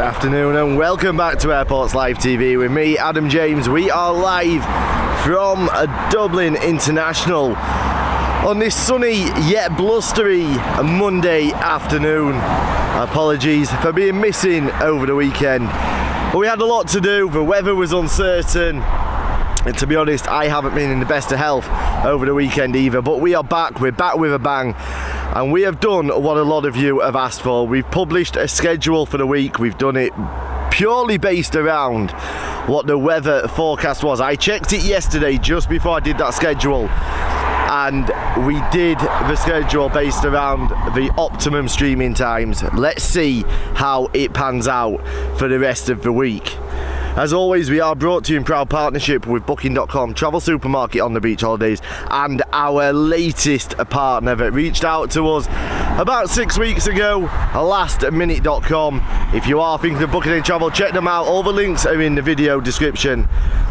Afternoon and welcome back to Airports Live TV with me, Adam James. We are live from Dublin International on this sunny yet blustery Monday afternoon. Apologies for being missing over the weekend, but we had a lot to do. The weather was uncertain, and to be honest, I haven't been in the best of health over the weekend either. But we are back, we're back with a bang, and we have done what a lot of you have asked for. We've published a schedule for the week. We've done it purely based around what the weather forecast was. I checked it yesterday just before I did that schedule, and we did the schedule based around the optimum streaming times. Let's see how it pans out for the rest of the week. As always, we are brought to you in proud partnership with Booking.com, travel supermarket on the beach holidays, and our latest partner that reached out to us about 6 weeks ago, lastminute.com. If you are thinking of booking any travel, check them out. All the links are in the video description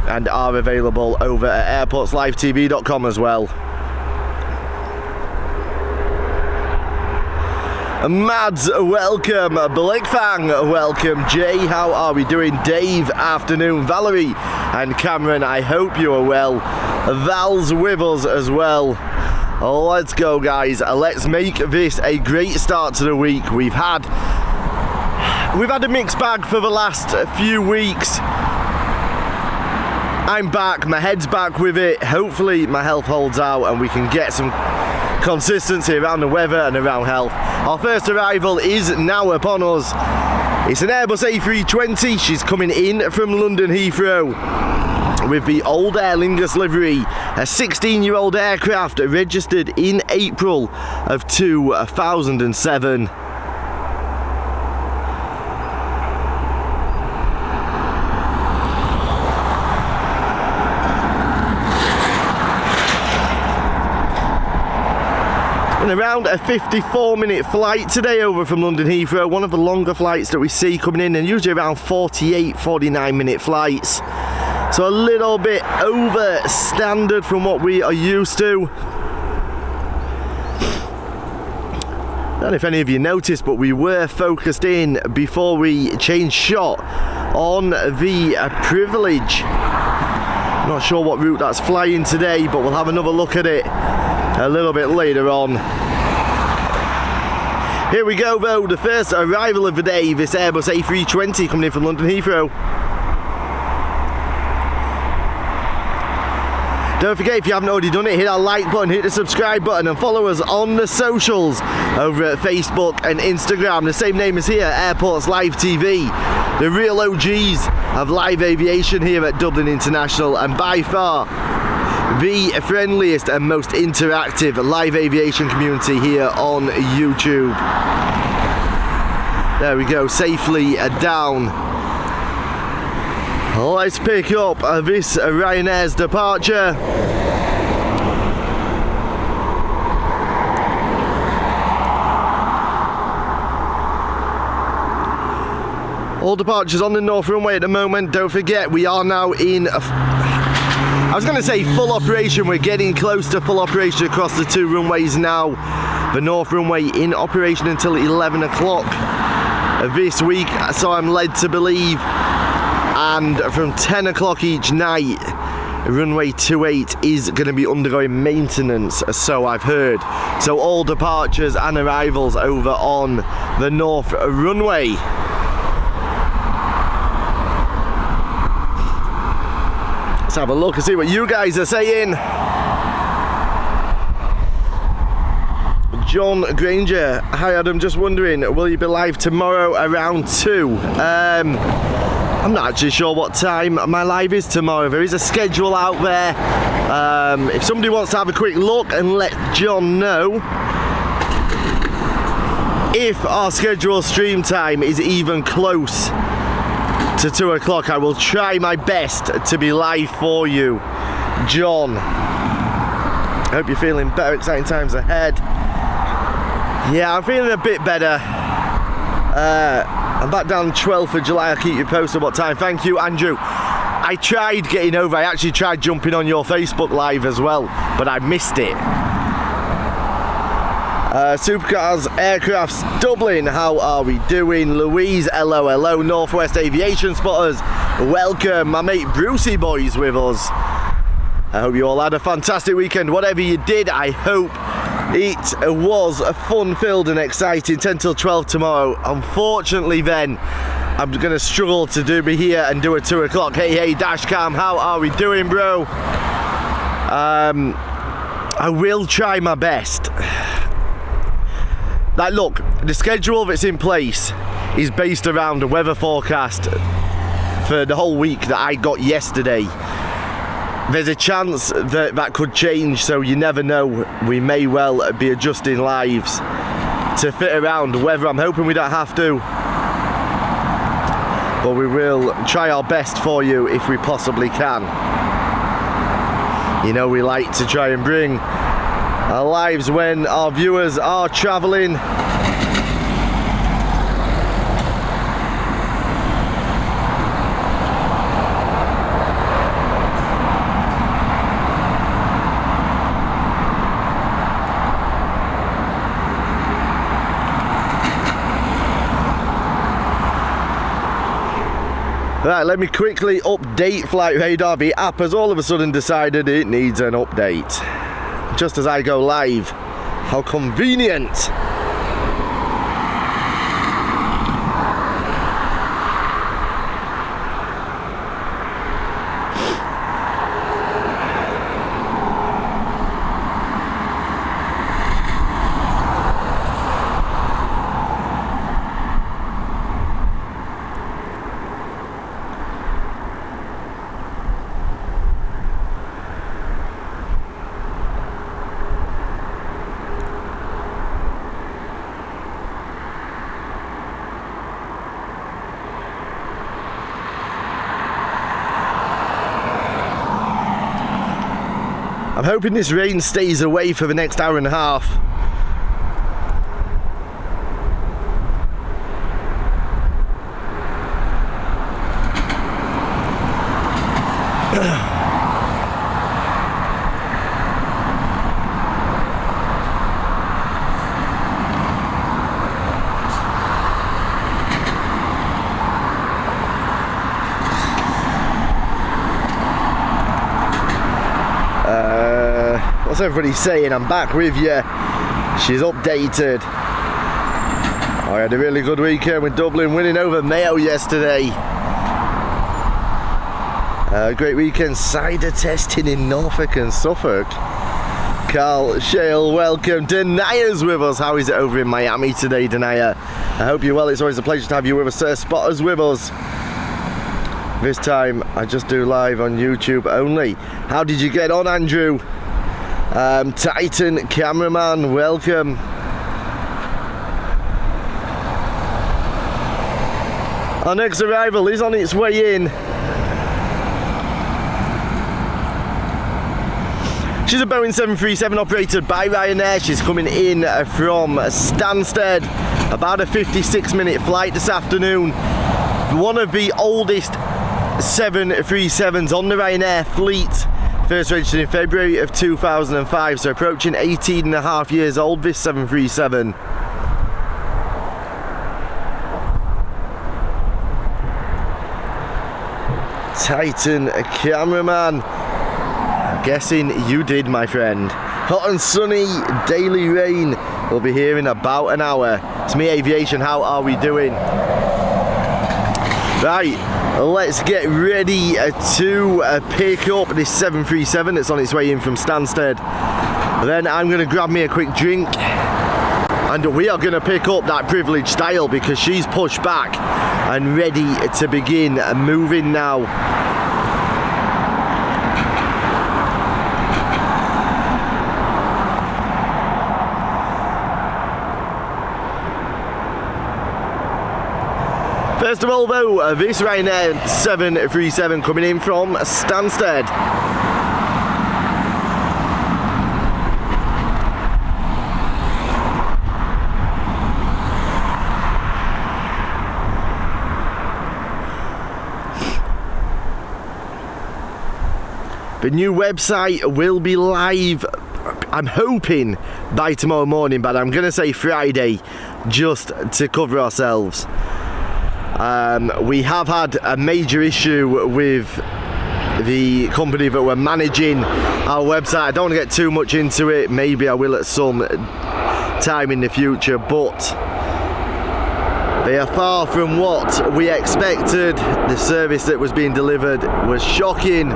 and are available over at airportslivetv.com as well. Mads, welcome. Blackfang, welcome. Jay, how are we doing? Dave, afternoon. Valerie and Cameron, I hope you are well. Val's with us as well. Let's go, guys. Let's make this a great start to the week. We've had a mixed bag for the last few weeks. I'm back, my head's back with it. Hopefully my health holds out and we can get some consistency around the weather and around health. Our first arrival is now upon us. It's an Airbus A320. She's coming in from London Heathrow with the old Aer Lingus livery, a 16-year-old aircraft registered in April of 2007. Around a 54-minute flight today over from London Heathrow, one of the longer flights that we see coming in, and usually around 49-minute flights, so a little bit over standard from what we are used to. I don't know if any of you noticed, but we were focused in before we changed shot on the Privilege. Not sure what route that's flying today, but we'll have another look at it a little bit later on. Here we go though, the first arrival of the day, this Airbus A320 coming in from London Heathrow. Don't forget, if you haven't already done it, hit that like button, hit the subscribe button, and follow us on the socials over at Facebook and Instagram. The same name as here, Airports Live TV. The real OGs of live aviation here at Dublin International, and by far the friendliest and most interactive live aviation community here on YouTube. There we go, safely down. Let's pick up this Ryanair's departure. All departures on the north runway at the moment. Don't forget, we are now in I was going to say full operation. We're getting close to full operation across the two runways now. The north runway in operation until 11 o'clock this week, so I'm led to believe. And from 10 o'clock each night, runway 28 is going to be undergoing maintenance, so I've heard. So all departures and arrivals over on the north runway. Let's have a look and see what you guys are saying. John Granger, hi Adam, just wondering, will you be live tomorrow around 2? I'm not actually sure what time my live is tomorrow. There is a schedule out there. If somebody wants to have a quick look and let John know if our scheduled stream time is even close to 2 o'clock, I will try my best to be live for you, John. I hope you're feeling better, exciting times ahead. Yeah, I'm feeling a bit better. I'm back down 12th of July. I'll keep you posted what time. Thank you, Andrew. I tried getting over. I actually tried jumping on your Facebook Live as well, but I missed it. Supercars Aircrafts Dublin, how are we doing? Louise, hello, hello. Northwest Aviation Spotters, welcome. My mate Brucey Boy's with us. I hope you all had a fantastic weekend. Whatever you did, I hope it was a fun-filled and exciting 10 till 12 tomorrow. Unfortunately then, I'm going to struggle to be here and do a 2 o'clock. Hey, Dashcam, how are we doing, bro? I will try my best. Like, look, the schedule that's in place is based around the weather forecast for the whole week that I got yesterday. There's a chance that that could change, so you never know. We may well be adjusting lives to fit around the weather. I'm hoping we don't have to, but we will try our best for you if we possibly can. You know, we like to try and bring our lives when our viewers are travelling. Right, let me quickly update Flight Radar. The app has all of a sudden decided it needs an update. Just as I go live. How convenient. I'm hoping this rain stays away for the next hour and a half. What's everybody saying? I'm back with you. She's updated. I had a really good weekend with Dublin winning over Mayo yesterday. Great weekend cider testing in Norfolk and Suffolk. Carl Shale, welcome. Denaya's with us. How is it over in Miami today, Denaya? I hope you're well. It's always a pleasure to have you with us, sir. Spotters with us. This time I just do live on YouTube only. How did you get on, Andrew? Titan cameraman, welcome. Our next arrival is on its way in. She's a Boeing 737 operated by Ryanair. She's coming in from Stansted. About a 56-minute flight this afternoon. One of the oldest 737s on the Ryanair fleet. First registered in February of 2005, so approaching 18 and a half years old, this 737. Titan cameraman. I'm guessing you did, my friend. Hot and sunny, daily rain. We'll be here in about an hour. It's me, Aviation. How are we doing? Right. Let's get ready to pick up this 737 that's on its way in from Stansted. Then I'm going to grab me a quick drink and we are going to pick up that privileged style because she's pushed back and ready to begin moving now. First of all though, this Ryanair 737 coming in from Stansted. The new website will be live I'm hoping by tomorrow morning, but I'm going to say Friday just to cover ourselves. We have had a major issue with the company that were managing our website. I don't want to get too much into it. Maybe I will at some time in the future, but they are far from what we expected. The service that was being delivered was shocking.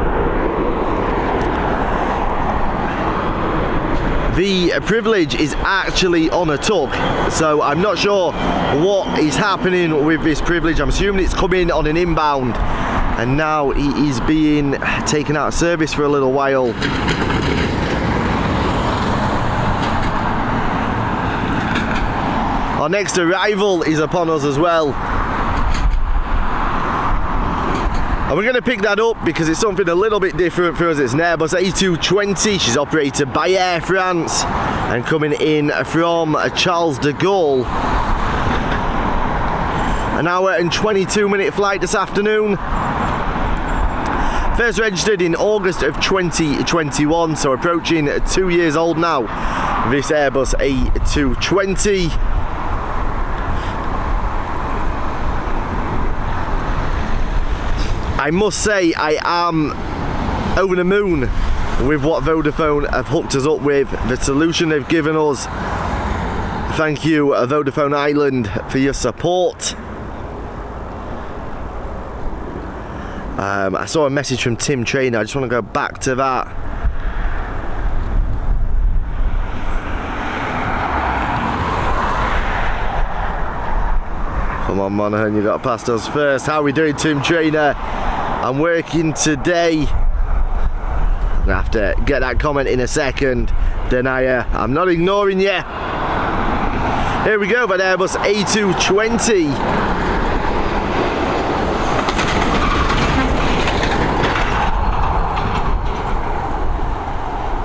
The privilege is actually on a tug, so I'm not sure what is happening with this privilege. I'm assuming it's coming on an inbound, and now he is being taken out of service for a little while. Our next arrival is upon us as well. And we're going to pick that up because it's something a little bit different for us. It's an Airbus A220. She's operated by Air France and coming in from Charles de Gaulle. An hour and 22-minute flight this afternoon. First registered in August of 2021, so approaching 2 years old now, this Airbus A220. I must say I am over the moon with what Vodafone have hooked us up with, the solution they've given us. Thank you, Vodafone Ireland, for your support. I saw a message from Tim Trainer. I just want to go back to that. Come on, Monaghan, you got past us first. How are we doing, Tim Trainer? I'm working today. I'm gonna have to get that comment in a second. Denier, I'm not ignoring you. Here we go, that Airbus A220.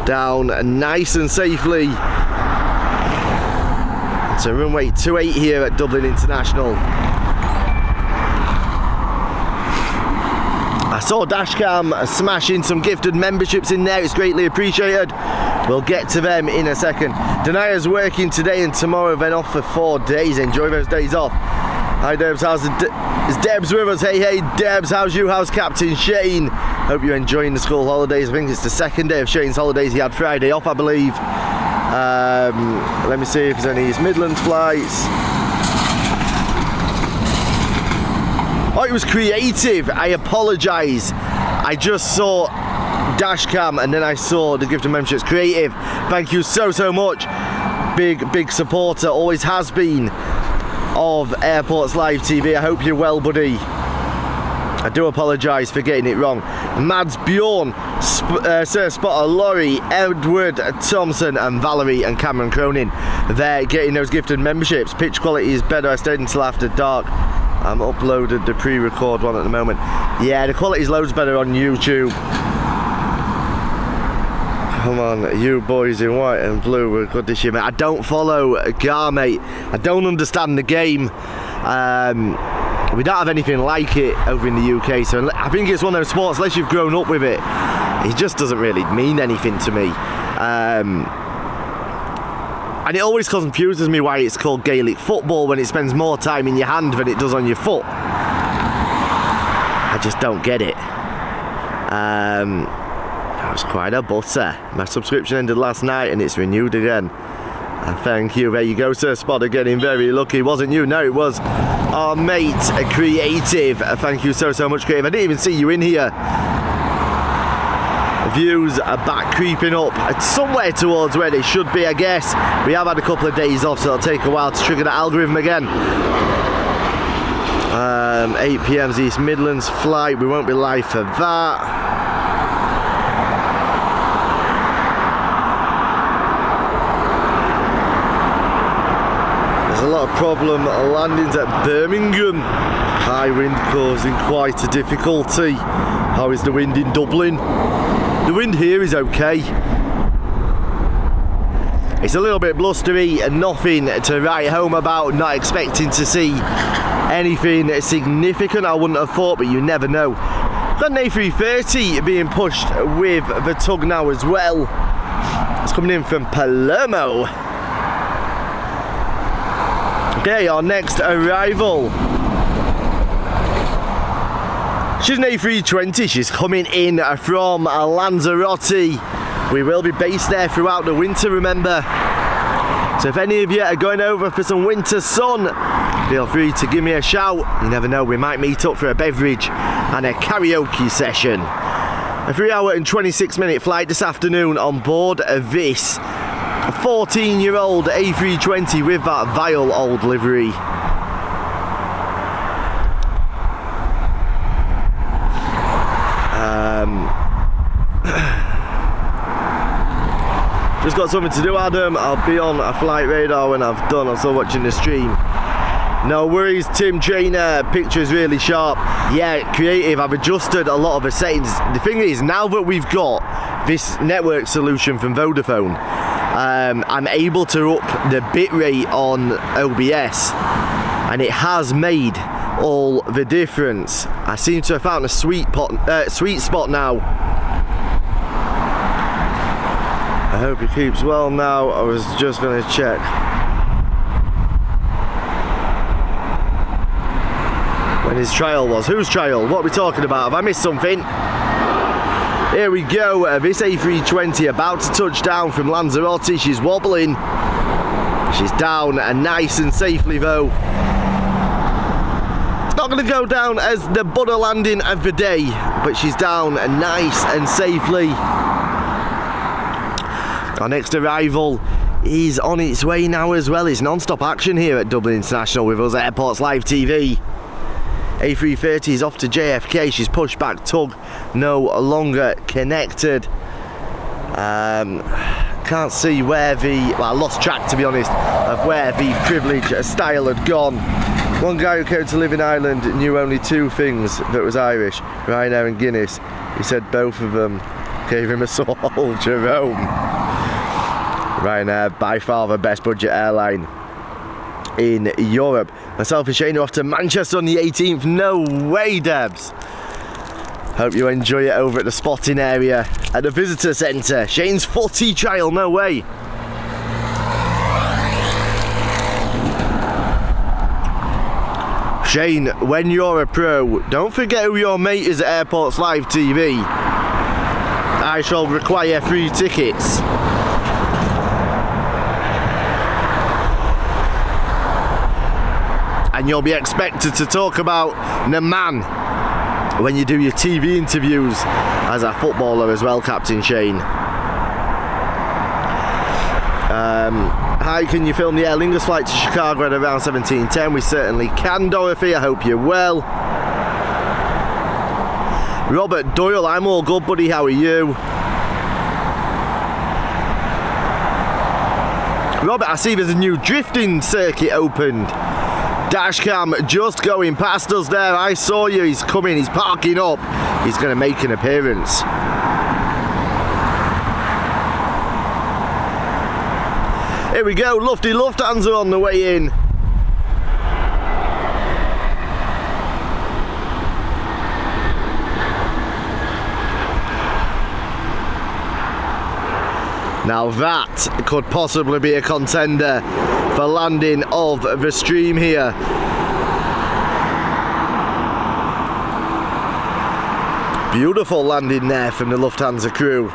Down nice and safely to runway 28 here at Dublin International. I saw Dashcam smashing some gifted memberships in there. It's greatly appreciated. We'll get to them in a second. Denaya's working today and tomorrow, then off for 4 days. Enjoy those days off. Hi Debs, is Debs with us? Hey Debs, how's you? How's Captain Shane? Hope you're enjoying the school holidays. I think it's the second day of Shane's holidays. He had Friday off, I believe. Let me see if there's any East Midlands flights. Oh, it was creative. I apologise. I just saw Dashcam and then I saw the gift of memberships. Creative. Thank you so much. Big supporter, always has been, of Airports Live TV. I hope you're well, buddy. I do apologise for getting it wrong. Mads Bjorn, Sir Spotter, Laurie, Edward Thompson and Valerie and Cameron Cronin. They're getting those gifted memberships. Pitch quality is better. I stayed until after dark. I'm uploaded the pre-record one at the moment. Yeah, the quality's loads better on YouTube. Come on, you boys in white and blue were good this year, mate. I don't follow GAR, mate. I don't understand the game. We don't have anything like it over in the UK, so I think it's one of those sports, unless you've grown up with it, it just doesn't really mean anything to me. And it always confuses me why it's called Gaelic football when it spends more time in your hand than it does on your foot. I just don't get it. That was quite a butter. My subscription ended last night and it's renewed again. Thank you. There you go, Sir Spotter, getting very lucky. Wasn't you? No, it was our mate, Creative. Thank you so much, Creative. I didn't even see you in here. Views are back creeping up somewhere towards where they should be, I guess. We have had a couple of days off, so it'll take a while to trigger the algorithm again. 8 PM's East Midlands flight. We won't be live for that. There's a lot of problem landings at Birmingham. High wind causing quite a difficulty. How is the wind in Dublin? The wind here is okay. It's a little bit blustery and nothing to write home about. Not expecting to see anything significant, I wouldn't have thought, but you never know. Got an A330 being pushed with the tug now as well. It's coming in from Palermo. Okay, our next arrival. She's an A320. She's coming in from Lanzarote. We will be based there throughout the winter, remember. So if any of you are going over for some winter sun, feel free to give me a shout. You never know, we might meet up for a beverage and a karaoke session. A 3-hour and 26-minute flight this afternoon on board this 14-year-old A320 with that vile old livery. Just got something to do, Adam. I'll be on a flight radar when I've done. I'm still watching the stream. No worries, Tim Trainer. Picture's really sharp. Yeah, creative. I've adjusted a lot of the settings. The thing is, now that we've got this network solution from Vodafone, I'm able to up the bitrate on OBS, and it has made all the difference. I seem to have found a sweet spot now. I hope he keeps well now. I was just going to check. When his trial was. Whose trial? What are we talking about? Have I missed something? Here we go. This A320 about to touch down from Lanzarote. She's wobbling. She's down nice and safely though. It's not going to go down as the Buddha landing of the day, but she's down nice and safely. Our next arrival is on its way now as well. It's non-stop action here at Dublin International with us at Airports Live TV. A330 is off to JFK. She's pushed back tug, no longer connected. Can't see where the, well, I lost track to be honest of where the privilege style had gone. One guy who came to live in Ireland knew only two things that was Irish, Ryanair and Guinness. He said both of them gave him a sore Jerome. Ryanair, by far the best budget airline in Europe. Myself and Shane are off to Manchester on the 18th. No way, Debs. Hope you enjoy it over at the spotting area at the visitor centre. Shane's footy trial, no way. Shane, when you're a pro, don't forget who your mate is at Airports Live TV. I shall require free tickets. And you'll be expected to talk about the man when you do your TV interviews as a footballer as well, Captain Shane. Hi, can you film the Aer Lingus flight to Chicago at around 17:10? We certainly can, Dorothy. I hope you're well. Robert Doyle, I'm all good, buddy. How are you? Robert, I see there's a new drifting circuit opened. Dashcam just going past us there. I saw you. He's coming. He's parking up. He's going to make an appearance. Here we go. Lufty Lufthansa on the way in. Now that could possibly be a contender for landing of the stream here. Beautiful landing there from the Lufthansa crew.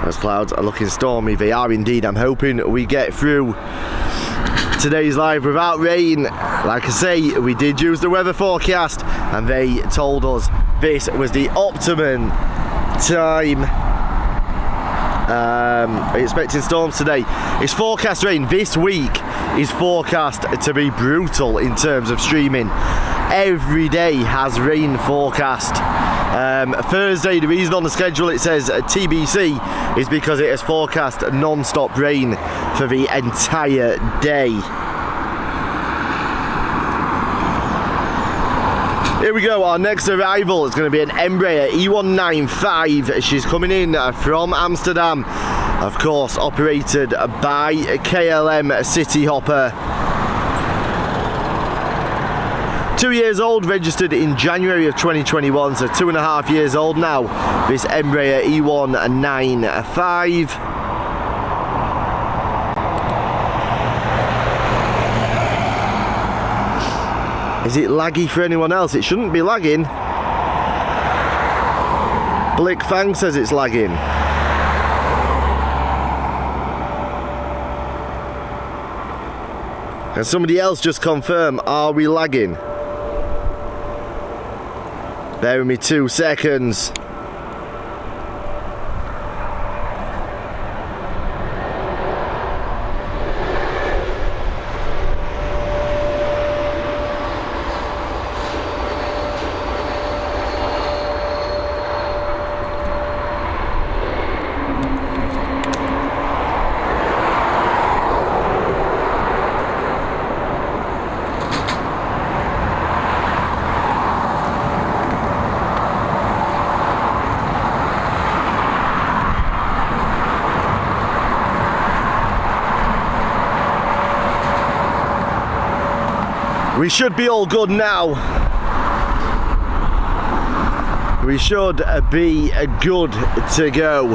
Those clouds are looking stormy. They are indeed. I'm hoping we get through today's live without rain. Like I say, we did use the weather forecast and they told us this was the optimum time. Expecting storms today. It's forecast rain. This week is forecast to be brutal in terms of streaming. Every day has rain forecast. Thursday, the reason on the schedule it says TBC is because it has forecast non-stop rain for the entire day. Here we go, our next arrival is going to be an Embraer E195. She's coming in from Amsterdam, of course operated by KLM Cityhopper. 2 years old, registered in January of 2021, so 2.5 years old now, this Embraer E195. Is it laggy for anyone else? It shouldn't be lagging. Blick Fang says it's lagging. Can somebody else just confirm, are we lagging? Bear with me 2 seconds. We should be all good now. We should be good to go.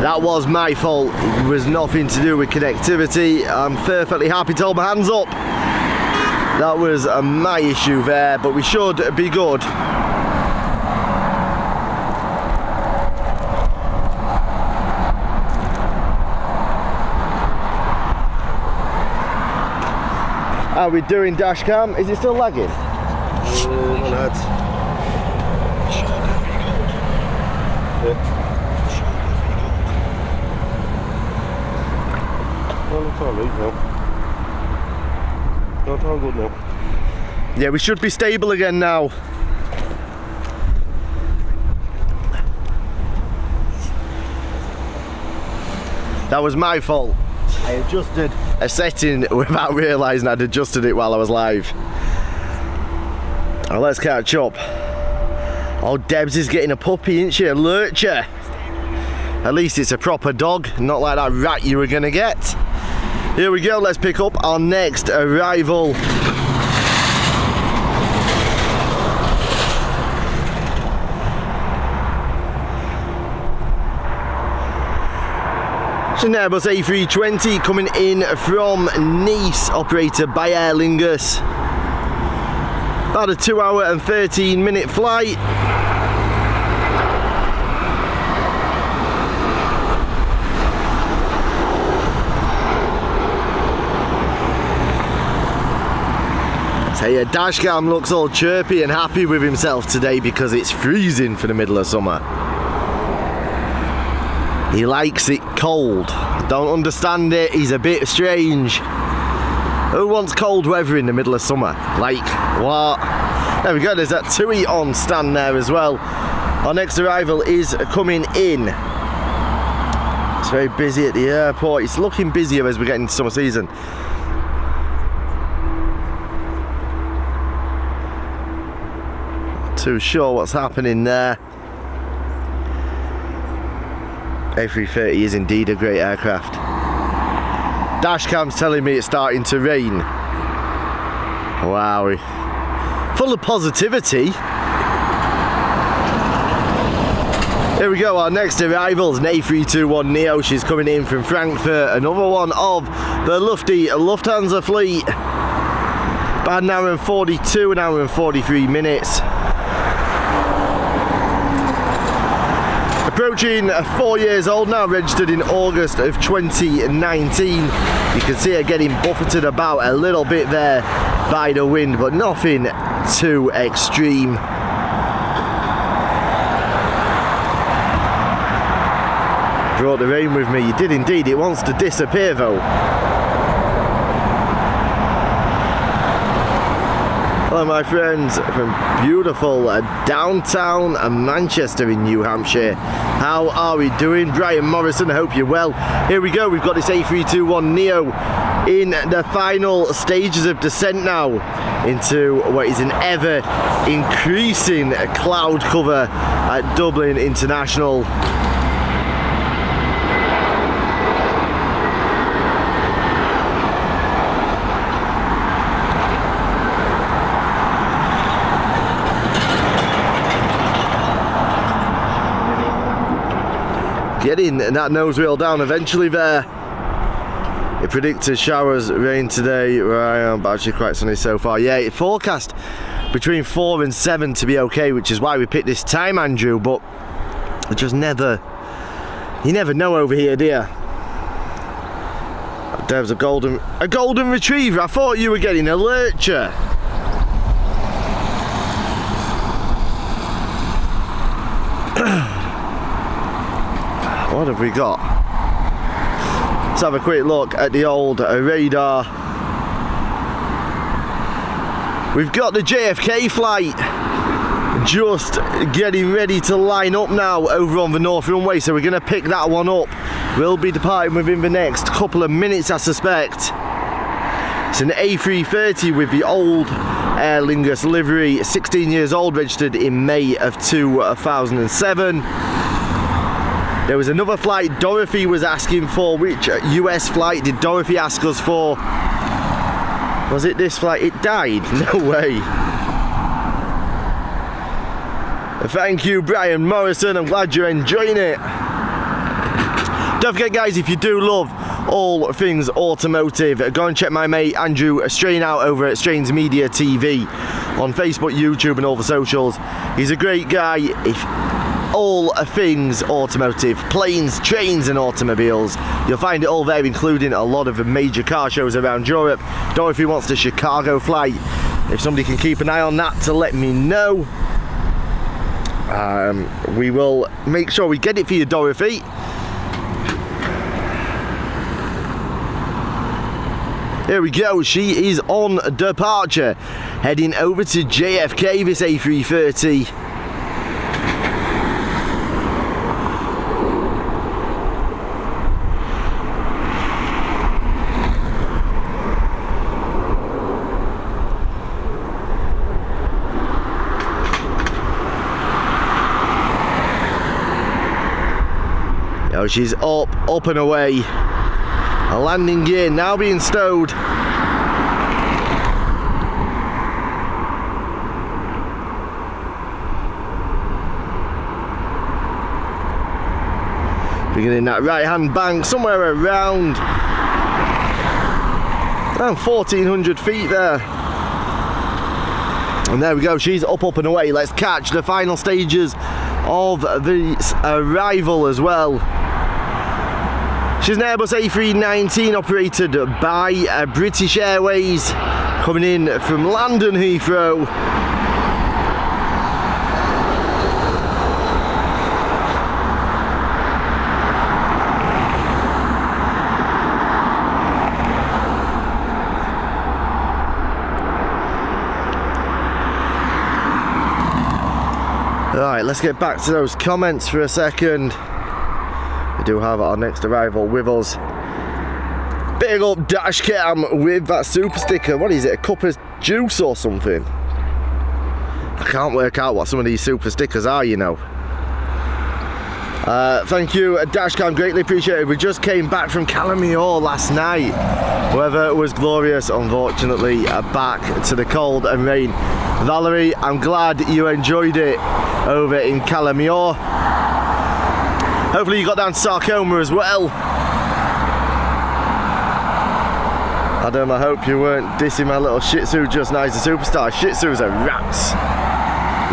That was my fault. It was nothing to do with connectivity. I'm perfectly happy to hold my hands up. That was my issue there, but we should be good. How are we doing, dashcam? Is it still lagging? Lads. Yeah. Well, it's all right now. No, it's all good now. Yeah, we should be stable again now. That was my fault. I adjusted a setting without realising I'd adjusted it while I was live. Now let's catch up. Oh, Debs is getting a puppy, isn't she? A lurcher. At least it's a proper dog, not like that rat you were going to get. Here we go, let's pick up our next arrival. It's an Airbus A320 coming in from Nice, operated by Aer Lingus. About a 2 hour and 13-minute flight. So yeah, dashcam looks all chirpy and happy with himself today because it's freezing for the middle of summer. He likes it cold. Don't understand it, he's a bit strange. Who wants cold weather in the middle of summer? Like, what? There we go, there's that TUI on stand there as well. Our next arrival is coming in. It's very busy at the airport. It's looking busier as we get into summer season. Not too sure what's happening there. A330 is indeed a great aircraft. Dashcam's telling me it's starting to rain. Wow. Full of positivity. Here we go, our next arrival is an A321neo. She's coming in from Frankfurt. Another one of the lofty Lufthansa fleet. About an hour and 42, an hour and 43 minutes. Approaching 4 years old now, registered in August of 2019. You can see her getting buffeted about a little bit there by the wind, but nothing too extreme. Brought the rain with me. You did indeed. It wants to disappear though. Hello my friends from beautiful downtown Manchester in New Hampshire. How are we doing? Brian Morrison, I hope you're well. Here we go, we've got this A321neo in the final stages of descent now into what is an ever increasing cloud cover at Dublin International. Getting that nose wheel down eventually there. It predicted showers, rain today where I am, but actually quite sunny so far. Yeah, it forecast between 4 and 7 to be okay, which is why we picked this time, Andrew, but I just never, you never know over here, do you? There's a golden retriever. I thought you were getting a lurcher. What have we got? Let's have a quick look at the old radar. We've got the JFK flight just getting ready to line up now over on the North Runway, so we're going to pick that one up. We'll be departing within the next couple of minutes, I suspect. It's an A330 with the old Aer Lingus livery, 16 years old, registered in May of 2007. There was another flight Dorothy was asking for. Which US flight did Dorothy ask us for? Was it this flight? It died? No way. Thank you, Brian Morrison. I'm glad you're enjoying it. Don't forget, guys, if you do love all things automotive, go and check my mate Andrew Strain out over at Strain's Media TV on Facebook, YouTube and all the socials. He's a great guy. If all things automotive, planes, trains and automobiles, you'll find it all there, including a lot of the major car shows around Europe. Dorothy wants the Chicago flight. If somebody can keep an eye on that to let me know, we will make sure we get it for you, Dorothy. Here we go, she is on departure, heading over to JFK, this A330. Oh, she's up and away. A landing gear now being stowed. Beginning that right hand bank somewhere around 1,400 feet there. And there we go, she's up and away. Let's catch the final stages of the arrival as well. She's an Airbus A319 operated by British Airways, coming in from London Heathrow. Right, let's get back to those comments for a second. We do have our next arrival with us. Big up dash cam with that super sticker. What is it, a cup of juice or something? I can't work out what some of these super stickers are, you know. Thank you, Dashcam, greatly appreciated. We just came back from Calamior last night. Weather was glorious, unfortunately, back to the cold and rain. Valerie, I'm glad you enjoyed it over in Calamior. Hopefully you got down to Sarcoma as well. Adam, I hope you weren't dissing my little Shih Tzu just now. He's a superstar. Shih Tzus are rats.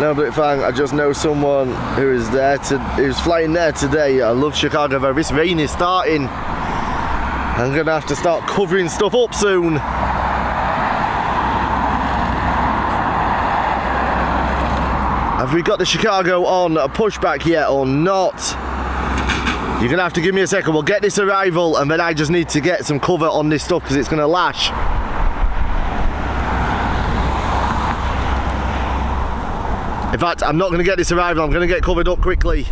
No, but fang, I just know someone who is there who's flying there today. I love Chicago though. This rain is starting. I'm gonna have to start covering stuff up soon. Have we got the Chicago on a pushback yet or not? You're gonna have to give me a second. We'll get this arrival and then I just need to get some cover on this stuff because it's gonna lash. In fact, I'm not gonna get this arrival, I'm gonna get covered up quickly.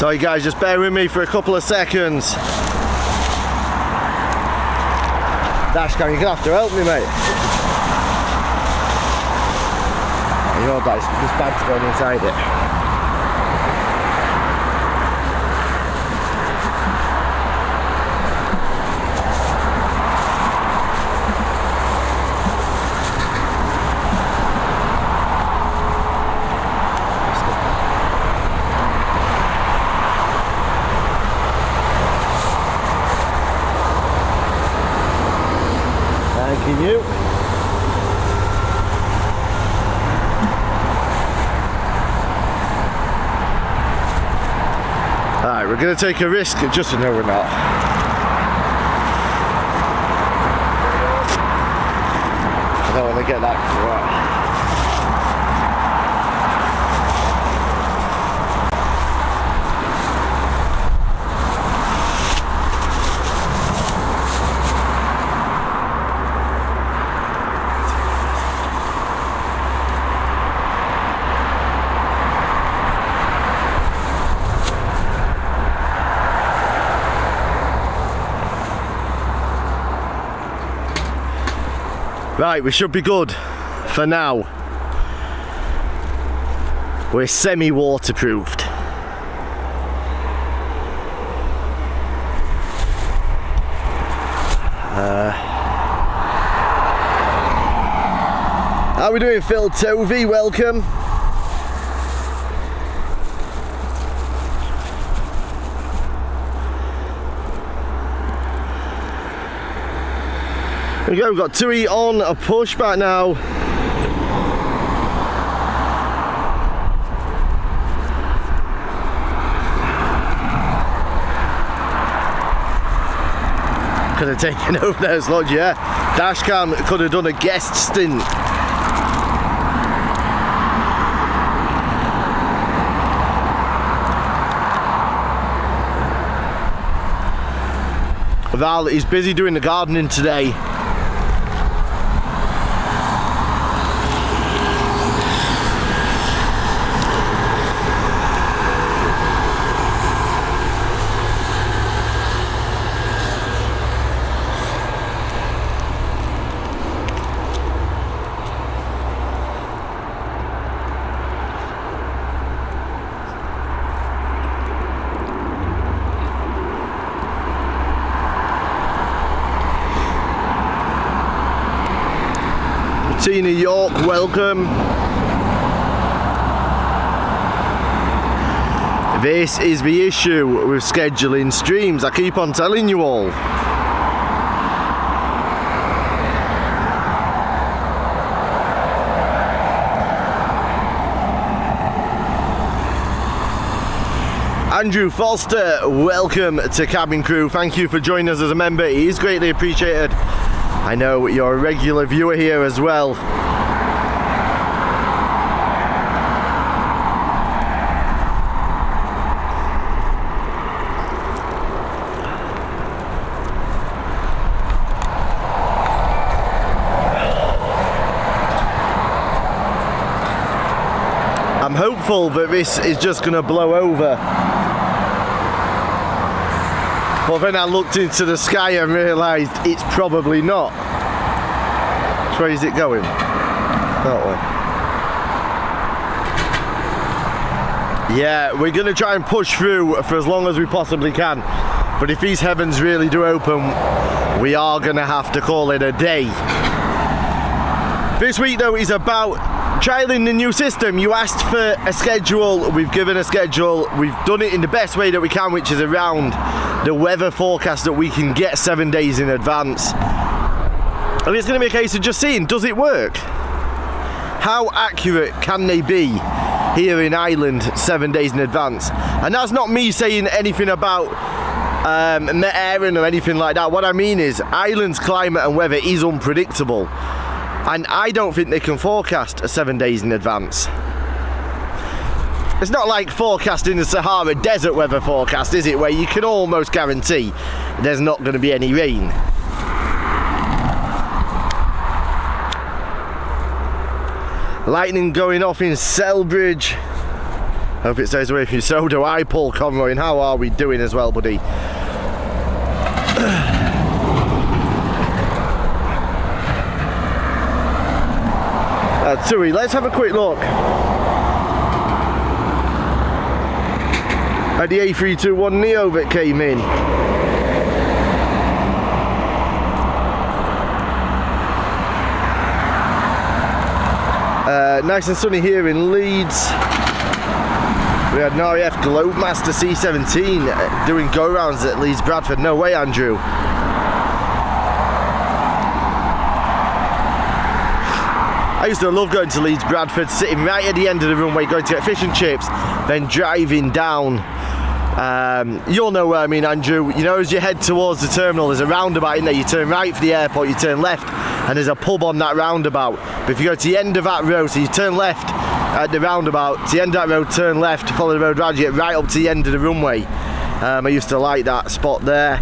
Sorry guys, just bear with me for a couple of seconds. Dashcam, you're gonna have to help me, mate. You know, guys, this bag's going inside it. Thank you. Alright, we're going to take a risk, just no we're not. I don't want to get that right. Right, we should be good for now. We're semi-waterproofed. How are we doing, Phil Tovey? Welcome. There we go, we've got Tui on a pushback now. Could have taken over those lodge, yeah. Dashcam could have done a guest stint. Val is busy doing the gardening today. Tina York, welcome. This is the issue with scheduling streams, I keep on telling you all. Andrew Foster, welcome to Cabin Crew. Thank you for joining us as a member. It is greatly appreciated. I know you're a regular viewer here as well. I'm hopeful that this is just going to blow over. But then I looked into the sky and realised it's probably not. So where is it going? That way. Yeah, we're going to try and push through for as long as we possibly can. But if these heavens really do open, we are going to have to call it a day. This week though is about trialing the new system. You asked for a schedule, we've given a schedule, we've done it in the best way that we can, which is around the weather forecast that we can get 7 days in advance. And it's going to be a case of just seeing, does it work? How accurate can they be here in Ireland 7 days in advance? And that's not me saying anything about Met Éireann or anything like that. What I mean is Ireland's climate and weather is unpredictable. And I don't think they can forecast 7 days in advance. It's not like forecasting the Sahara Desert weather forecast, is it? Where you can almost guarantee there's not going to be any rain. Lightning going off in Selbridge. Hope it stays away from you. So do I, Paul Conroy. And how are we doing as well, buddy? Tui, let's have a quick look at the A321 Neo that came in. Nice and sunny here in Leeds. We had an RAF Globemaster C-17 doing go-rounds at Leeds Bradford. No way, Andrew. I used to love going to Leeds Bradford, sitting right at the end of the runway, going to get fish and chips, then driving down. You'll know where I mean, Andrew. You know, as you head towards the terminal, there's a roundabout in there. You turn right for the airport, you turn left, and there's a pub on that roundabout. But if you go to the end of that road, so you turn left at the roundabout, to the end of that road, turn left, follow the road round, you get right up to the end of the runway. I used to like that spot there.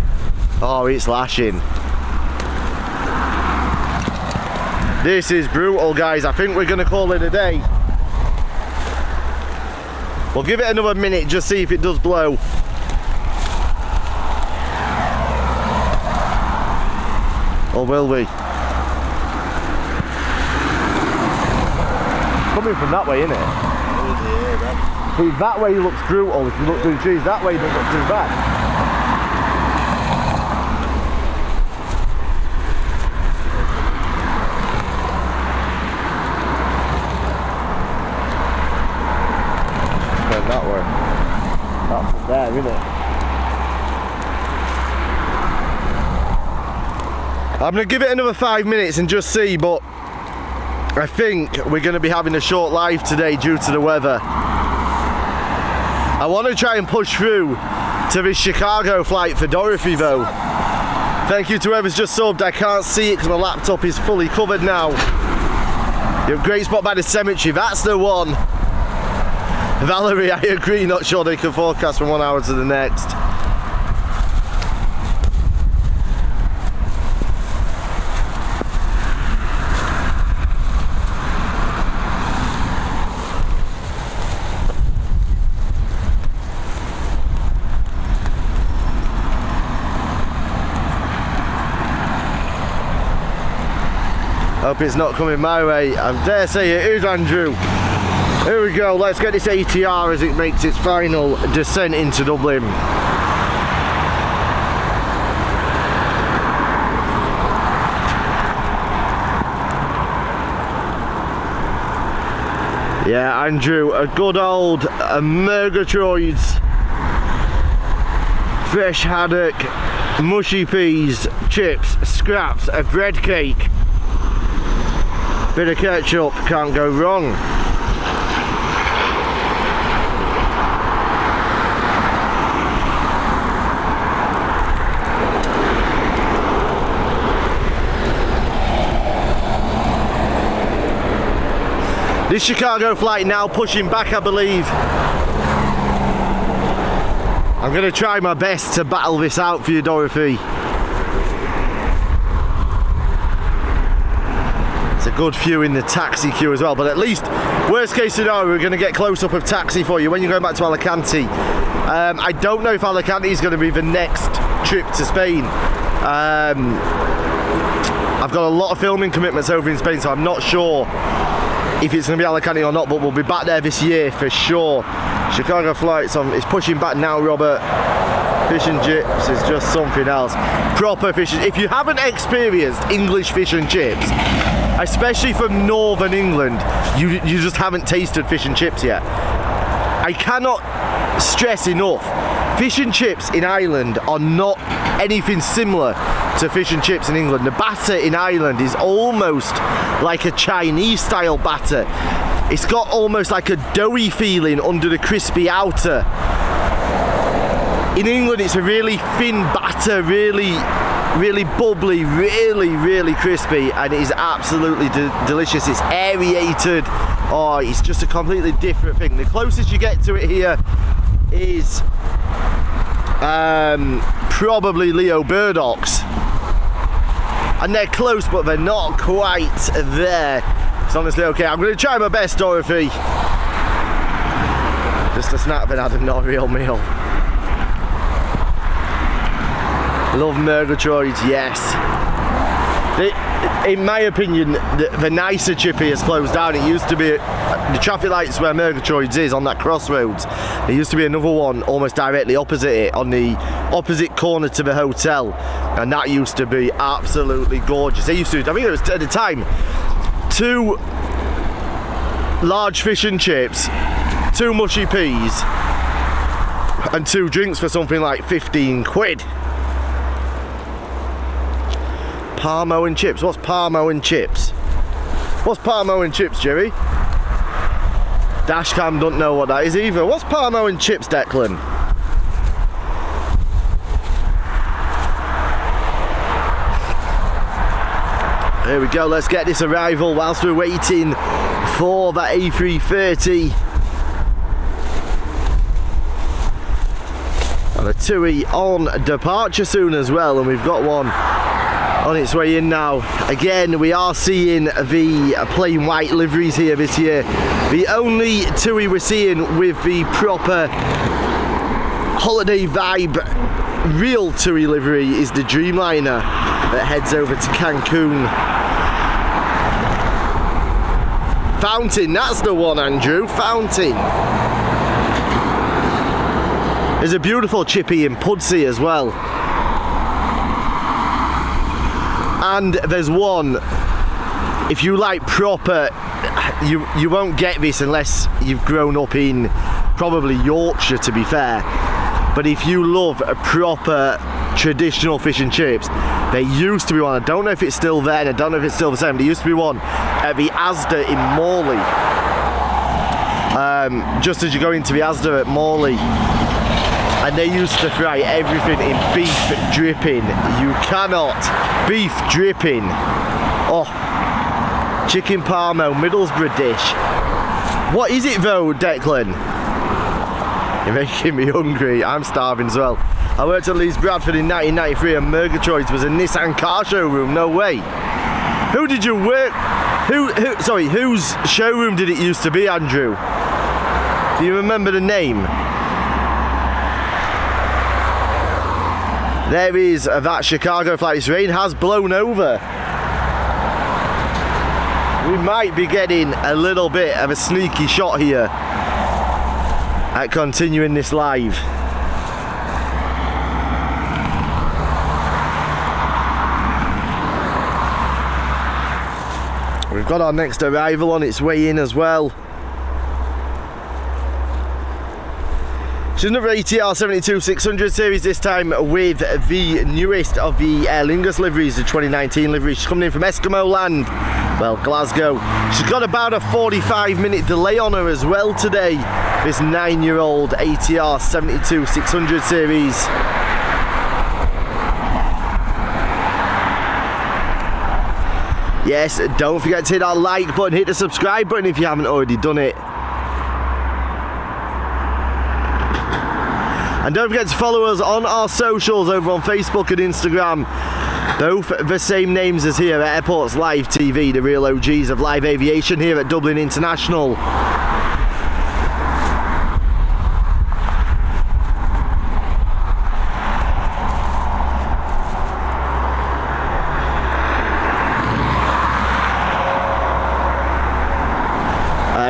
Oh, it's lashing. This is brutal, guys. I think we're going to call it a day. We'll give it another minute, just see if it does blow. Or will we? Coming from that way, isn't it? See, that way looks brutal. If you look through the trees, that way doesn't look too bad. That way. That's there, isn't it? I'm going to give it another 5 minutes and just see, but I think we're going to be having a short live today due to the weather. I want to try and push through to this Chicago flight for Dorothy though. Thank you to whoever's just subbed. I can't see it because my laptop is fully covered now. You have a great spot by the cemetery, that's the one. Valerie, I agree, not sure they can forecast from 1 hour to the next. Hope it's not coming my way. I dare say it is, Andrew. Here we go, let's get this ATR as it makes its final descent into Dublin. Yeah, Andrew, a good old Murgatroyd's fresh haddock, mushy peas, chips, scraps, a bread cake, bit of ketchup, can't go wrong. This Chicago flight now pushing back, I believe. I'm going to try my best to battle this out for you, Dorothy. It's a good view in the taxi queue as well, but at least, worst case scenario, we're going to get close up of taxi for you when you're going back to Alicante. I don't know if Alicante is going to be the next trip to Spain. I've got a lot of filming commitments over in Spain, so I'm not sure if it's going to be Alicante or not, but we'll be back there this year for sure. Chicago flights on, it's pushing back now, Robert. Fish and chips is just something else. Proper fish. If you haven't experienced English fish and chips, especially from Northern England, you just haven't tasted fish and chips yet. I cannot stress enough, fish and chips in Ireland are not anything similar to fish and chips in England. The batter in Ireland is almost like a Chinese style batter. It's got almost like a doughy feeling under the crispy outer. In England it's a really thin batter, really bubbly, really crispy, and it is absolutely delicious. It's aerated. Oh, it's just a completely different thing. The closest you get to it here is probably Leo Burdocks, and they're close but they're not quite there. It's honestly okay. I'm going to try my best, Dorothy. Just a snack than had a not real meal. Love Murgatroyds, yes. In my opinion, the nicer chippy has closed down. It used to be the traffic lights where Murgatroyds is on that crossroads. There used to be another one almost directly opposite it, on the opposite corner to the hotel, and that used to be absolutely gorgeous. They used to, I think it was at the time, 2 large fish and chips, 2 mushy peas, and 2 drinks for something like 15 quid. Parmo and chips. What's Parmo and chips? What's Parmo and chips, Jerry? Dashcam don't know what that is either. What's Parmo and chips, Declan? Here we go, let's get this arrival whilst we're waiting for that A330. And a TUI on departure soon as well, and we've got one on its way in now. Again, we are seeing the plain white liveries here this year. The only TUI we're seeing with the proper holiday vibe real TUI livery is the Dreamliner that heads over to Cancun. Fountain, that's the one, Andrew. Fountain. There's a beautiful chippy in Pudsey as well. And there's one, if you like proper, you won't get this unless you've grown up in probably Yorkshire, to be fair. But if you love a proper traditional fish and chips, there used to be one. I don't know if it's still there, and I don't know if it's still the same. There used to be one at the Asda in Morley. Just as you go into the Asda at Morley. And they used to fry everything in beef dripping. You cannot. Beef dripping. Oh. Chicken Parmo, Middlesbrough dish. What is it though, Declan? You're making me hungry. I'm starving as well. I worked at Leeds Bradford in 1993 and Murgatroyds was a Nissan car showroom. No way. Who did you work? Sorry, whose showroom did it used to be, Andrew? Do you remember the name? There is that Chicago flight. This rain has blown over. We might be getting a little bit of a sneaky shot here at continuing this live. We've got our next arrival on its way in as well. It's another ATR 72-600 series, this time with the newest of the Aer Lingus liveries, the 2019 livery. She's coming in from Eskimo land, well, Glasgow. She's got about a 45-minute delay on her as well today, this 9-year-old ATR 72-600 series. Yes, don't forget to hit that like button, hit the subscribe button if you haven't already done it. And don't forget to follow us on our socials over on Facebook and Instagram. Both the same names as here at Airports Live TV, the real OGs of live aviation here at Dublin International.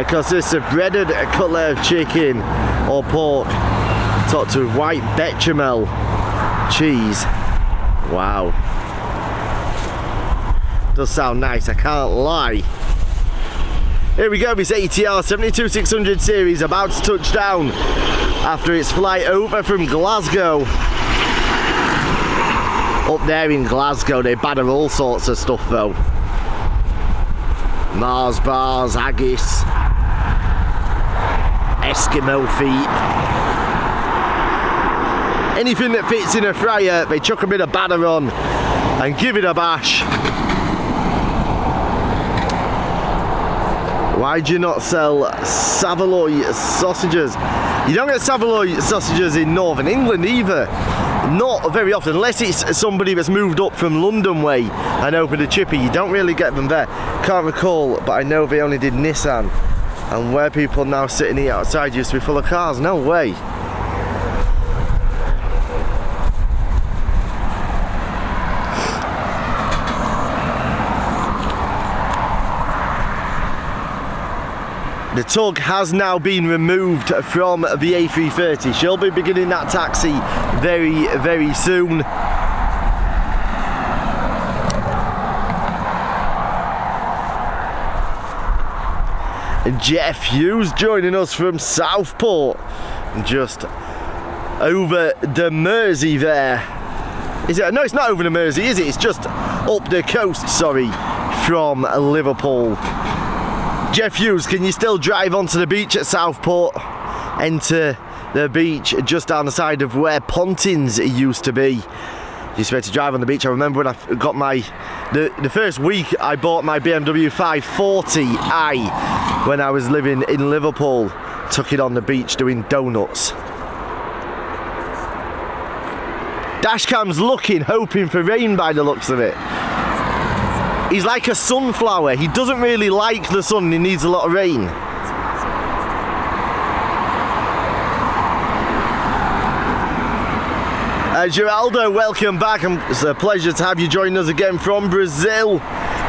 Consists of breaded cutlet of chicken or pork, topped with white bechamel cheese. Wow. Does sound nice, I can't lie. Here we go, this ATR 72-600 series about to touch down after its flight over from Glasgow. Up there in Glasgow, they batter all sorts of stuff though. Mars bars, haggis, Eskimo feet. Anything that fits in a fryer, they chuck a bit of batter on and give it a bash. Why do you not sell Savoy sausages? You don't get Savoy sausages in Northern England either. Not very often, unless it's somebody that's moved up from London way and opened a chippy. You don't really get them there. Can't recall, but I know they only did Nissan. And where people now sitting here outside used to be full of cars. No way. The tug has now been removed from the A330. She'll be beginning that taxi very, very soon. Jeff Hughes joining us from Southport, just over the Mersey there. Is it? No, it's not over the Mersey, is it? It's just up the coast, sorry, from Liverpool. Jeff Hughes, can you still drive onto the beach at Southport? Enter the beach just down the side of where Pontins used to be. You used to be able to drive on the beach. I remember when I got the first week I bought my BMW 540i when I was living in Liverpool. Took it on the beach doing donuts. Dashcam's looking, hoping for rain by the looks of it. He's like a sunflower. He doesn't really like the sun, he needs a lot of rain. Geraldo, welcome back. It's a pleasure to have you join us again from Brazil.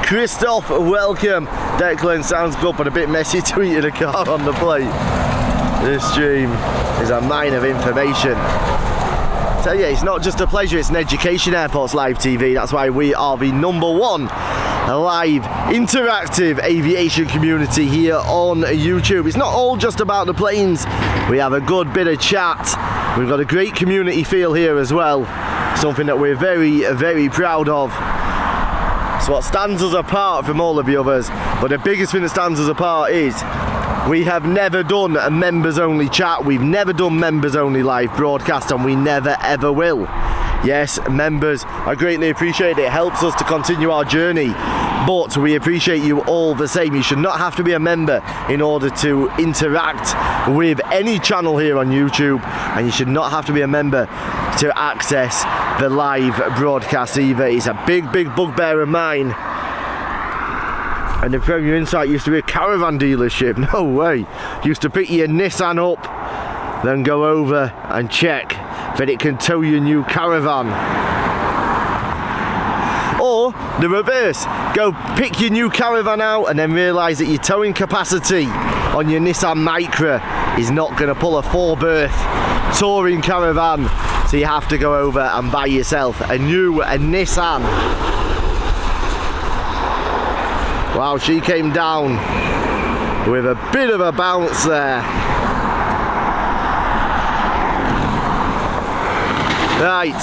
Christoph, welcome. Declan, sounds good but a bit messy to eat in a car on the plate. This stream is a mine of information. Tell you, it's not just a pleasure, it's an education. Airports Live TV. That's why we are the #1 live interactive aviation community here on YouTube. It's not all just about the planes. We have a good bit of chat. We've got a great community feel here as well. Something that we're very, very proud of. It's what stands us apart from all of the others. But the biggest thing that stands us apart is we have never done a members only chat. We've never done members only live broadcast, and we never ever will. Yes, members, I greatly appreciate it. It helps us to continue our journey, but we appreciate you all the same. You should not have to be a member in order to interact with any channel here on YouTube, and you should not have to be a member to access the live broadcast either. It's a big, big bugbear of mine. And the Premier Insight used to be a caravan dealership. No way. Used to pick your Nissan up, then go over and check that it can tow your new caravan. Or the reverse, go pick your new caravan out and then realise that your towing capacity on your Nissan Micra is not going to pull a 4-berth touring caravan, so you have to go over and buy yourself a Nissan. Wow, she came down with a bit of a bounce there. Right,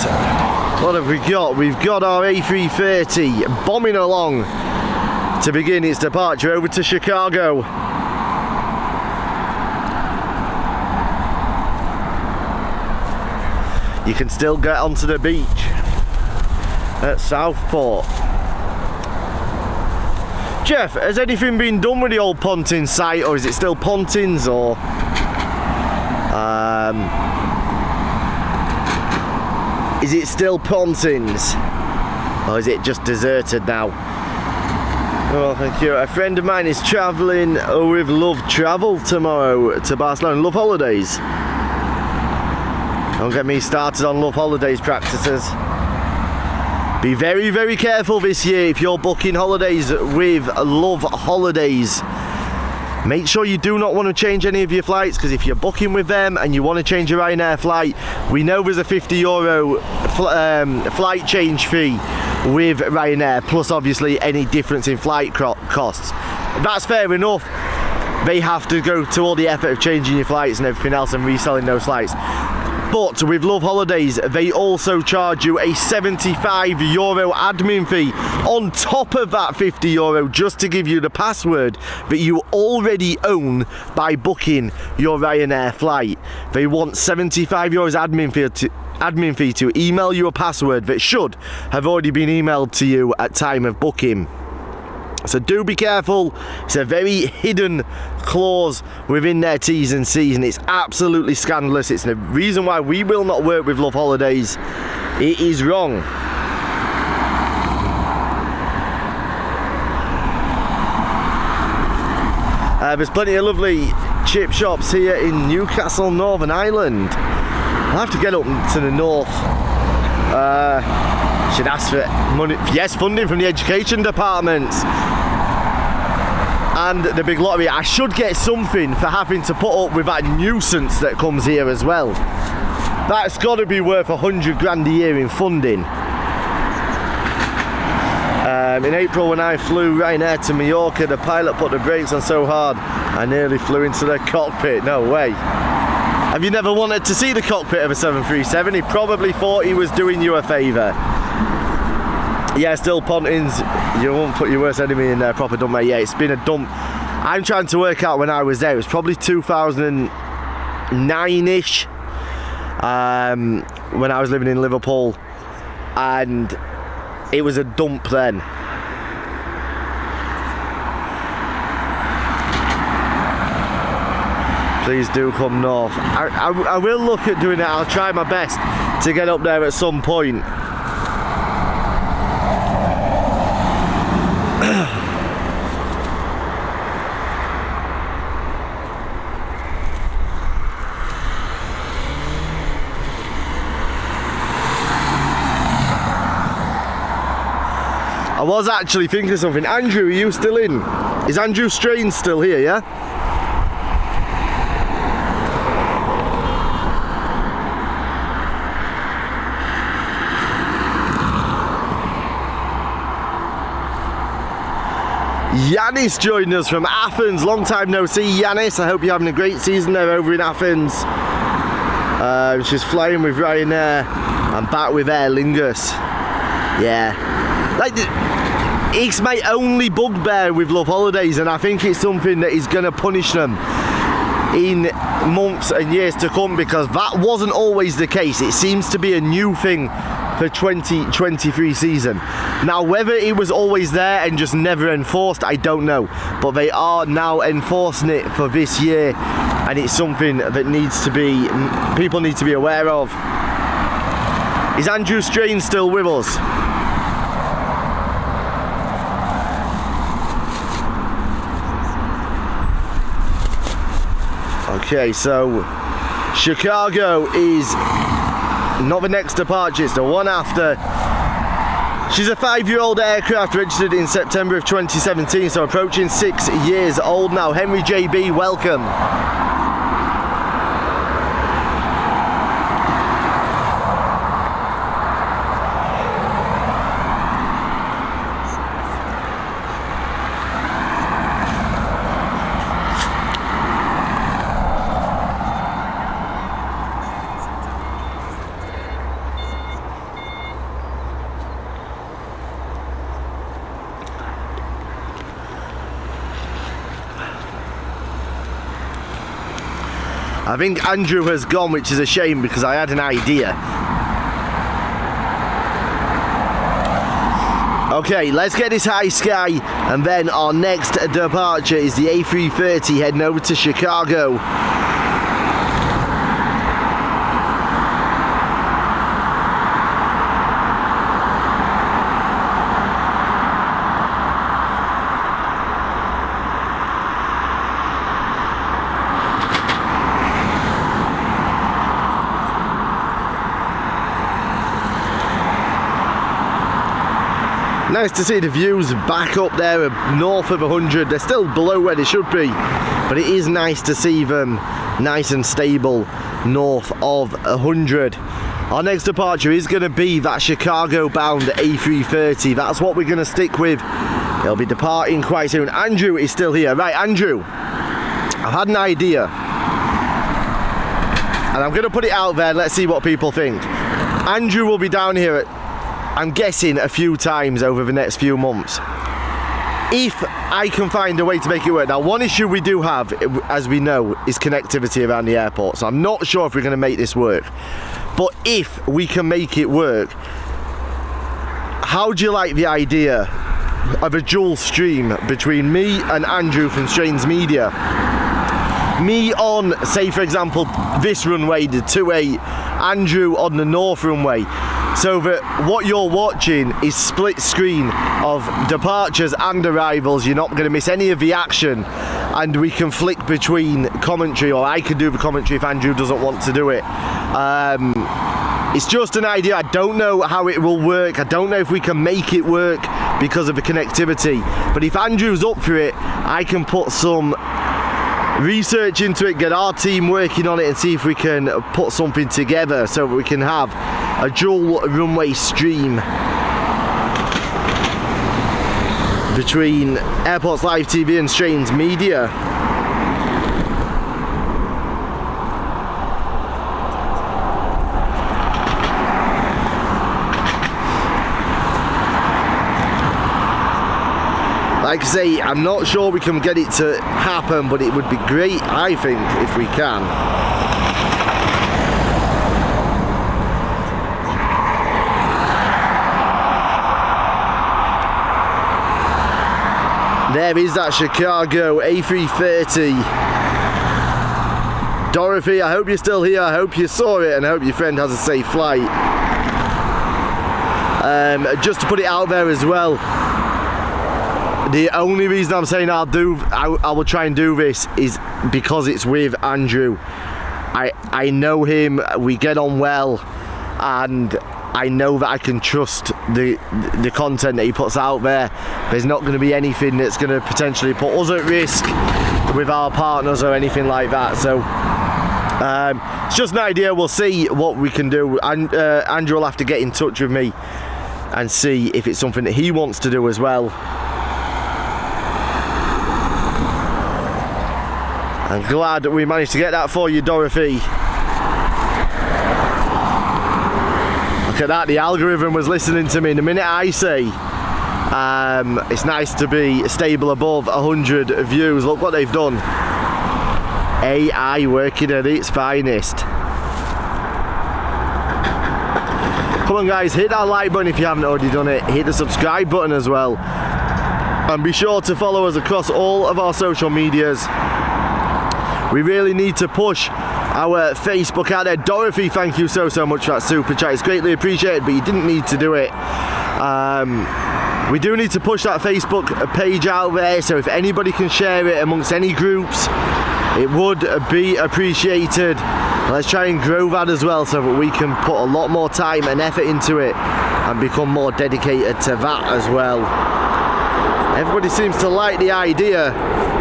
what have we got? We've got our A330 bombing along to begin its departure over to Chicago. You can still get onto the beach at Southport. Jeff, has anything been done with the old Pontins site, or is it still Pontins, or is it still Pontins, or is it just deserted now? Well, thank you. A friend of mine is travelling with Love Travel tomorrow to Barcelona. Love Holidays. Don't get me started on Love Holidays practices. Be very, very careful this year if you're booking holidays with Love Holidays. Make sure you do not want to change any of your flights, because if you're booking with them and you want to change your Ryanair flight, we know there's a €50 flight change fee with Ryanair, plus obviously any difference in flight costs. That's fair enough. They have to go to all the effort of changing your flights and everything else and reselling those flights. But with Love Holidays, they also charge you a €75 admin fee on top of that €50 just to give you the password that you already own by booking your Ryanair flight. They want €75 admin fee to email you a password that should have already been emailed to you at time of booking. So do be careful. It's a very hidden clause within their T's and C's, and it's absolutely scandalous. It's the reason why we will not work with Love Holidays. It is wrong. There's plenty of lovely chip shops here in Newcastle, Northern Ireland. I'll have to get up to the north. Should ask for money, yes, funding from the education department and the big lottery. I should get something for having to put up with that nuisance that comes here as well. That's got to be worth 100 grand a year in funding. In April, when I flew Ryanair to Mallorca, the pilot put the brakes on so hard I nearly flew into the cockpit. No way. Have you never wanted to see the cockpit of a 737? He probably thought he was doing you a favour. Yeah, still Pontins, you won't put your worst enemy in there, proper dump, mate. Yeah, it's been a dump. I'm trying to work out when I was there. It was probably 2009-ish, when I was living in Liverpool, and it was a dump then. Please do come north. I will look at doing it. I'll try my best to get up there at some point. I was actually thinking of something. Andrew, are you still in? Is Andrew Strain still here, yeah? Yanis joined us from Athens. Long time no see, Yanis. I hope you're having a great season there over in Athens. She's flying with Ryanair and back with Aer Lingus. Yeah. Like, it's my only bugbear with Love Holidays, and I think it's something that is going to punish them in months and years to come, because that wasn't always the case. It seems to be a new thing for 2023 season. Now, whether it was always there and just never enforced, I don't know, but they are now enforcing it for this year, and it's something that needs to be, people need to be aware of. Is Andrew Strain still with us? Okay, so Chicago is not the next departure, it's the one after. She's a 5-year-old aircraft registered in September of 2017, so approaching 6 years old now. Henry JB, welcome. I think Andrew has gone, which is a shame because I had an idea. Okay, let's get this high sky, and then our next departure is the A330 heading over to Chicago. Nice to see the views back up there north of 100. They're still below where they should be, but it is nice to see them nice and stable north of 100. Our next departure is going to be that Chicago bound A330. That's what we're going to stick with. It'll be departing quite soon. Andrew is still here. Right, Andrew, I've had an idea, and I'm going to put it out there. Let's see what people think. Andrew will be down here at, I'm guessing, a few times over the next few months, if I can find a way to make it work. Now, one issue we do have, as we know, is connectivity around the airport, so I'm not sure if we're going to make this work, but if we can make it work, how do you like the idea of a dual stream between me and Andrew from Strains Media? Me on, say for example, this runway, the 2A, Andrew on the north runway, so that what you're watching is split screen of departures and arrivals. You're not going to miss any of the action, and we can flick between commentary, or I can do the commentary if Andrew doesn't want to do it. It's just an idea. I don't know how it will work. I don't know if we can make it work because of the connectivity. But if Andrew's up for it, I can put some research into it, get our team working on it, and see if we can put something together so that we can have a dual runway stream between Airports Live TV and Strange Media. Like I say, I'm not sure we can get it to happen, but it would be great, I think, if we can. There is that Chicago A330. Dorothy, I hope you're still here. I hope you saw it, and I hope your friend has a safe flight. Just to put it out there as well, the only reason I'm saying I will try and do this is because it's with Andrew. I know him, we get on well, and I know that I can trust the content that he puts out there. There's not going to be anything that's going to potentially put us at risk with our partners or anything like that. So it's just an idea. We'll see what we can do. And Andrew will have to get in touch with me and see if it's something that he wants to do as well. I'm glad that we managed to get that for you, Dorothy. Look at that, the algorithm was listening to me. The minute I say it's nice to be stable above 100 views, look what they've done. AI working at its finest. Come on guys, hit that like button if you haven't already done it. Hit the subscribe button as well. And be sure to follow us across all of our social medias. We really need to push our Facebook out there. Dorothy, thank you so much for that super chat. It's greatly appreciated, but you didn't need to do it. We do need to push that Facebook page out there, so if anybody can share it amongst any groups, it would be appreciated. Let's try and grow that as well, so that we can put a lot more time and effort into it and become more dedicated to that as well. Everybody seems to like the idea.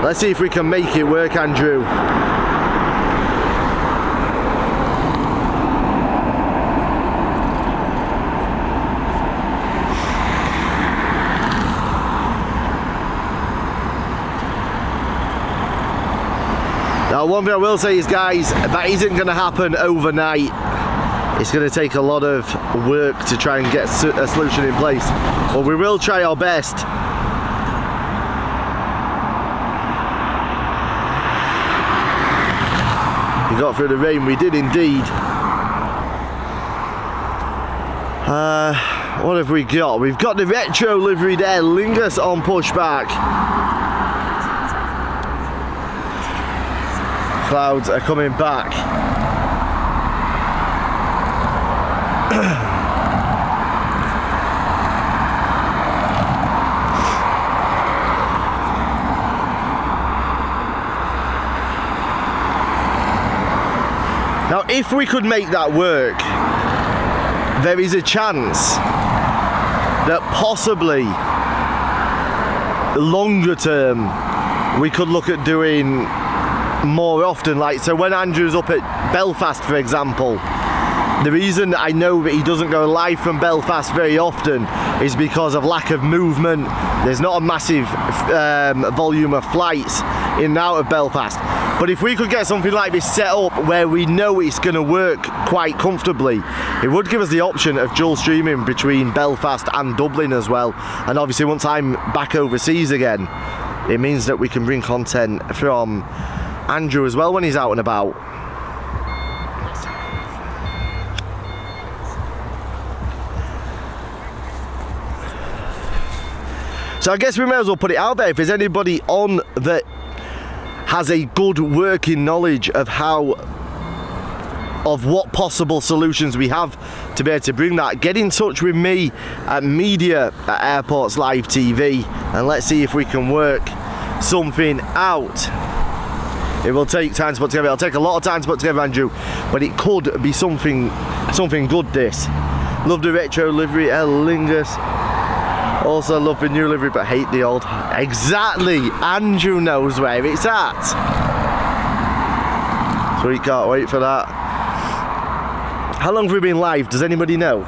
Let's see if we can make it work, Andrew. Now, one thing I will say is, guys, that isn't going to happen overnight. It's going to take a lot of work to try and get a solution in place, but we will try our best. We got through the rain, we did indeed. What have we got? We've got the retro livery there, Lingus on pushback. Clouds are coming back. Now, if we could make that work, there is a chance that possibly longer term we could look at doing more often. Like, so when Andrew's up at Belfast, for example, the reason I know that he doesn't go live from Belfast very often is because of lack of movement. There's not a massive volume of flights in and out of Belfast. But if we could get something like this set up where we know it's going to work quite comfortably, it would give us the option of dual streaming between Belfast and Dublin as well. And obviously once I'm back overseas again, it means that we can bring content from Andrew as well when he's out and about. So I guess we may as well put it out there. If there's anybody on that has a good working knowledge of what possible solutions we have to be able to bring that, get in touch with me at media@airportslive.tv, and let's see if we can work something out. It will take time to put together. It'll take a lot of time to put together, Andrew, but it could be something good, this. Love the retro livery, El Lingus. Also love the new livery, but hate the old. Exactly, Andrew knows where it's at. So we can't wait for that. How long have we been live? Does anybody know?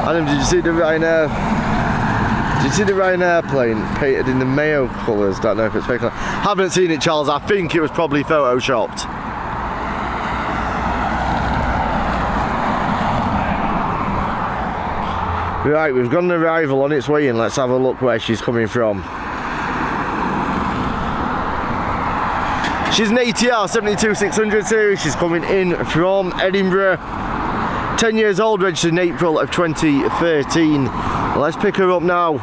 Adam, did you see the Ryanair? Did you see the Ryanair plane painted in the Mayo colours? Don't know if it's fake. Haven't seen it, Charles. I think it was probably photoshopped. Right, we've got an arrival on its way in. Let's have a look where she's coming from. She's an ATR 72600 series. She's coming in from Edinburgh. 10 years old, registered in April of 2013. Let's pick her up now.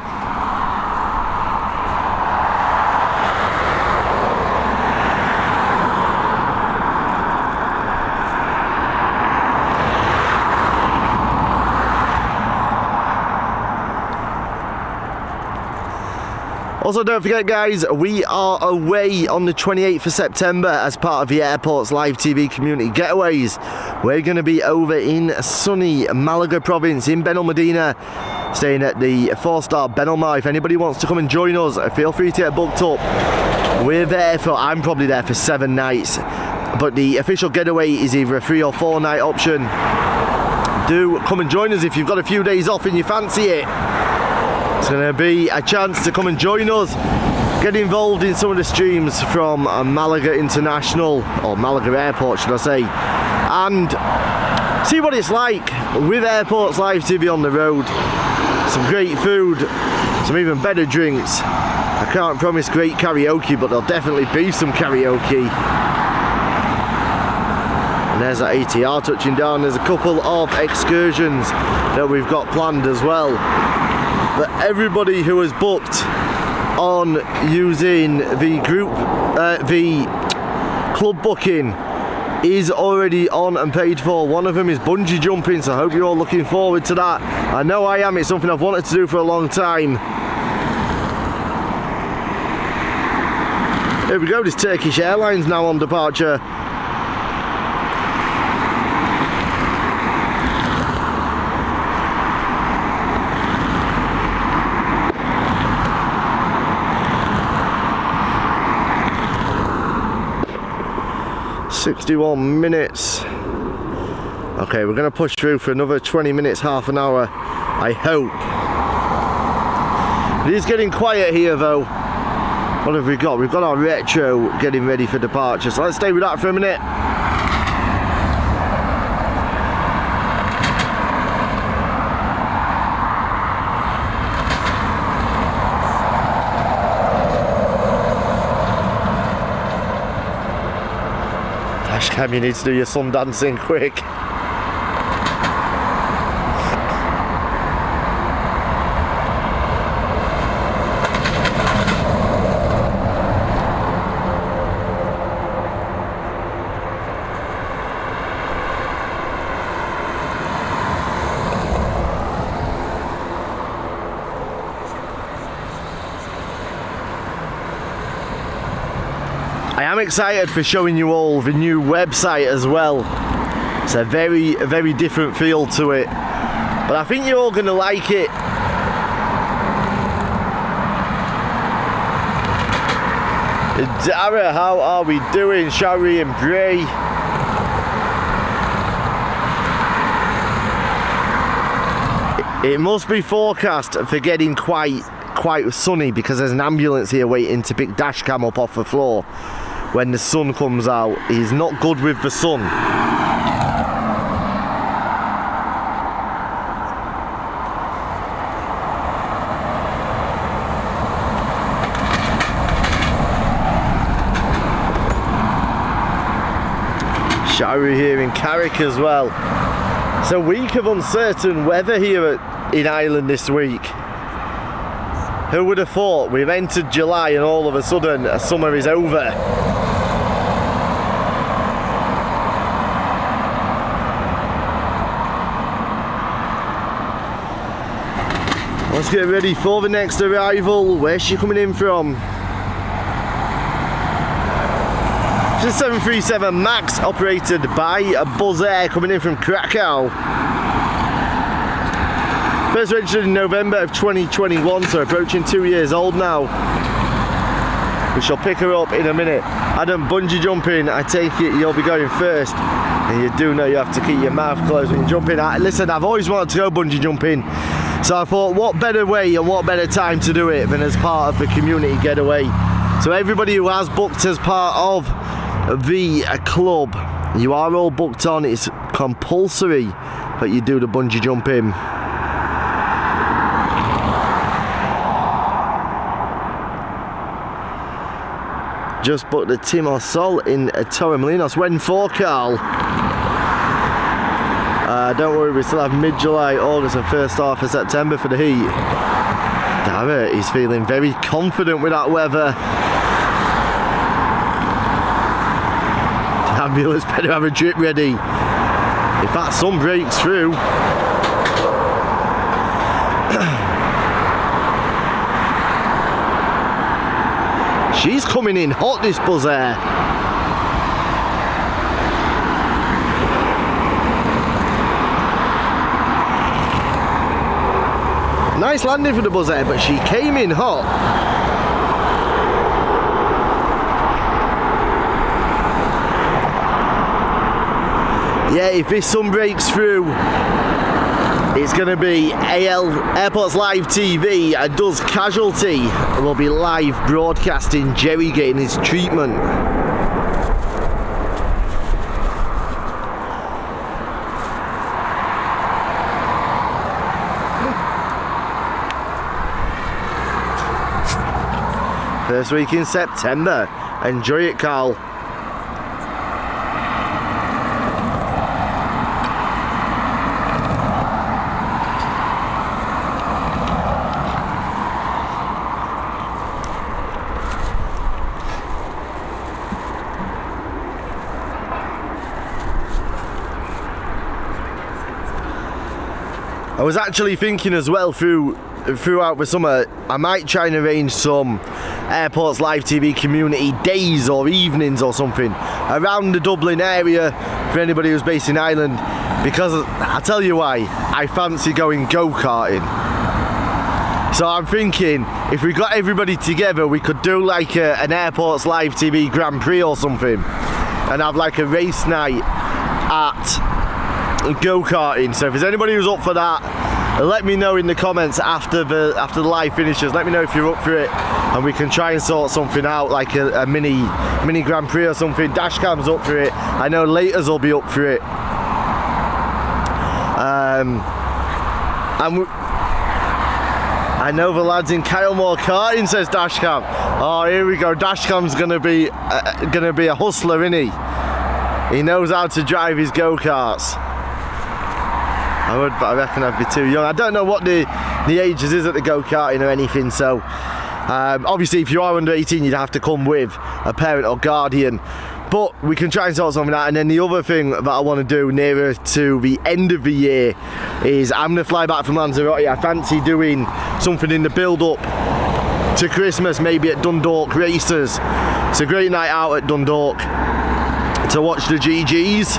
Also, don't forget, guys, we are away on the 28th of September as part of the Airports Live TV community getaways. We're going to be over in sunny Malaga province in Benalmádena, staying at the 4-star Benalmá. If anybody wants to come and join us, feel free to get booked up. I'm probably there for 7 nights, but the official getaway is either a 3 or 4 night option. Do come and join us if you've got a few days off and you fancy it. It's going to be a chance to come and join us, get involved in some of the streams from Malaga International, or Malaga Airport should I say, and see what it's like with Airports Live TV on the road. Some great food, some even better drinks. I can't promise great karaoke, but there'll definitely be some karaoke. And there's that ATR touching down. There's a couple of excursions that we've got planned as well. But everybody who has booked on using the group, the club booking is already on and paid for. One of them is bungee jumping, so I hope you're all looking forward to that. I know I am. It's something I've wanted to do for a long time. Here we go, this Turkish Airlines now on departure. .61 minutes. Okay, we're going to push through for another 20 minutes, half an hour, I hope. It is getting quiet here though. What have we got? We've got our retro getting ready for departure, so let's stay with that for a minute. Dashcam, you need to do your sun dancing quick. I am excited for showing you all the new website as well. It's a very, very different feel to it, but I think you're all going to like it. Dara, how are we doing? Shari and Bray. It must be forecast for getting quite sunny because there's an ambulance here waiting to pick Dashcam up off the floor when the sun comes out. He's not good with the sun. Showery here in Carrick as well. It's a week of uncertain weather here in Ireland this week. Who would have thought? We've entered July and all of a sudden summer is over. Let's get ready for the next arrival. Where's she coming in from? It's a 737 MAX operated by Buzz Air, coming in from Krakow. First registered in November of 2021, so approaching 2 years old now. We shall pick her up in a minute. Adam, bungee jumping, I take it you'll be going first. And you do know you have to keep your mouth closed when you jump in. Listen, I've always wanted to go bungee jumping, so I thought what better way and what better time to do it than as part of the community getaway. So everybody who has booked as part of the club, you are all booked on. It's compulsory that you do the bungee jumping. Just booked the Timor Sol in Torremolinos. When for, Carl? Don't worry, we still have mid-July, August and first half of September for the heat. Damn it, he's feeling very confident with that weather. The ambulance better have a drip ready. If that sun breaks through. She's coming in hot, this Buzz Air. Nice landing for the Buzz Air, but she came in hot. Yeah, if this sun breaks through, it's going to be Airports Live TV does Casualty. We'll be live broadcasting Jerry getting his treatment. First week in September. Enjoy it, Carl. I was actually thinking as well throughout the summer, I might try and arrange some Airports Live TV community days or evenings or something around the Dublin area for anybody who's based in Ireland, because I'll tell you why, I fancy going go-karting. So I'm thinking if we got everybody together, we could do like an Airports Live TV Grand Prix or something and have like a race night at go-karting. So if there's anybody who's up for that, let me know in the comments after the live finishes. Let me know if you're up for it, and we can try and sort something out, like a mini Grand Prix or something. Dashcam's up for it. I know Laters will be up for it. I know the lads in Kylemore Karting, says Dashcam. Oh, here we go. Dashcam's gonna be a hustler, isn't he? He knows how to drive his go-karts. I would, but I reckon I'd be too young. I don't know what the ages is at the go-karting or anything, so obviously if you are under 18 you'd have to come with a parent or guardian, but we can try and sort something out. And then the other thing that I want to do nearer to the end of the year is I'm going to fly back from Lanzarote. I fancy doing something in the build-up to Christmas, maybe at Dundalk Races. It's a great night out at Dundalk to watch the GGs.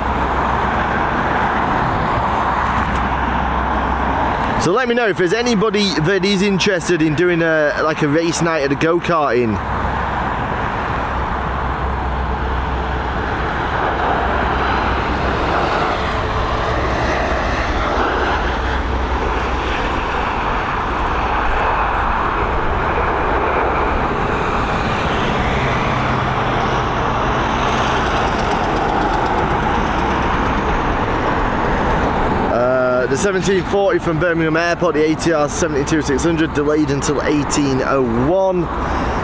So let me know if there's anybody that is interested in doing like a race night at a go-karting. The 1740 from Birmingham Airport, the ATR 72600, delayed until 1801.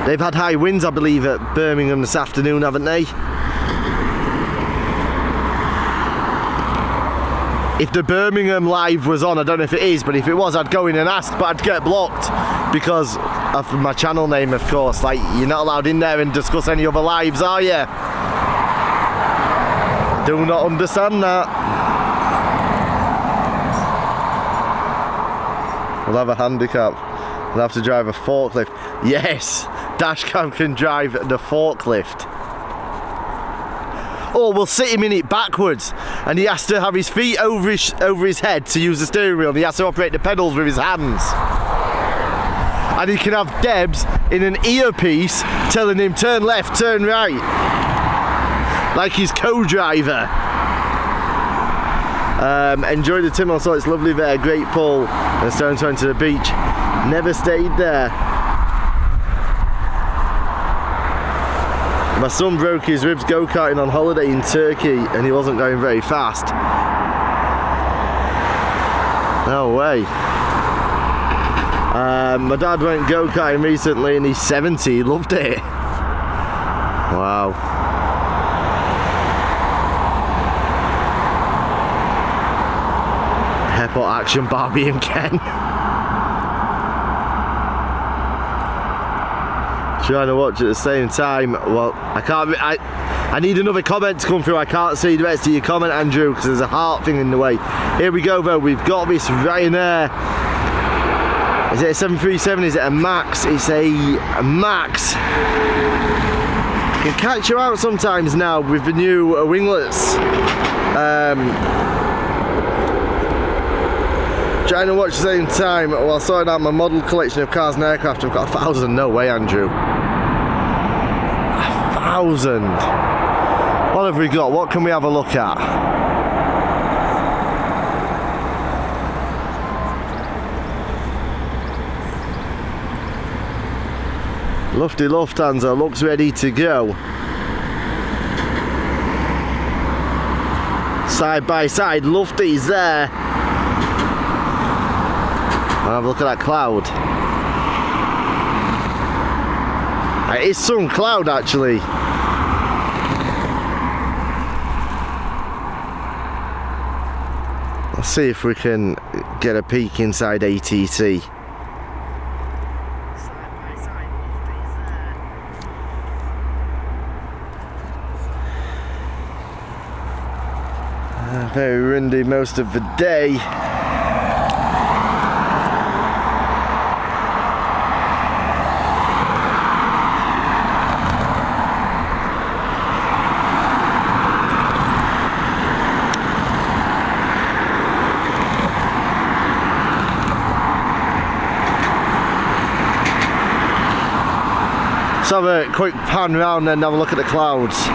They've had high winds, I believe, at Birmingham this afternoon, haven't they? If the Birmingham live was on, I don't know if it is, but if it was, I'd go in and ask, but I'd get blocked because of my channel name, of course. Like, you're not allowed in there and discuss any other lives, are you? Do not understand that. We'll have a handicap. We'll have to drive a forklift. Yes, Dashcam can drive the forklift. Or we'll sit him in it backwards and he has to have his feet over his head to use the steering wheel, and he has to operate the pedals with his hands. And he can have Debs in an earpiece telling him turn left, turn right, like his co-driver. Enjoy the Tim, also it's lovely there, great pull, and stone turn to the beach. Never stayed there. My son broke his ribs go-karting on holiday in Turkey and he wasn't going very fast. No way. My dad went go-karting recently and he's 70, he loved it. Wow. Airport action, Barbie and Ken. Trying to watch at the same time. Well, I can't. I need another comment to come through. I can't see the rest of your comment, Andrew, because there's a heart thing in the way. Here we go, though. We've got this Ryanair. Is it a 737? Is it a Max? It's a Max. I can catch you out sometimes now with the new winglets. Trying to watch at the same time while sorting out my model collection of cars and aircraft. I've got 1,000. No way, Andrew. 1,000. What have we got? What can we have a look at? Lufty Lufthansa looks ready to go. Side by side, Lufty's there. Have a look at that cloud. It is some cloud actually. Let's see if we can get a peek inside ATC. Very windy most of the day. Let's have a quick pan round and have a look at the clouds.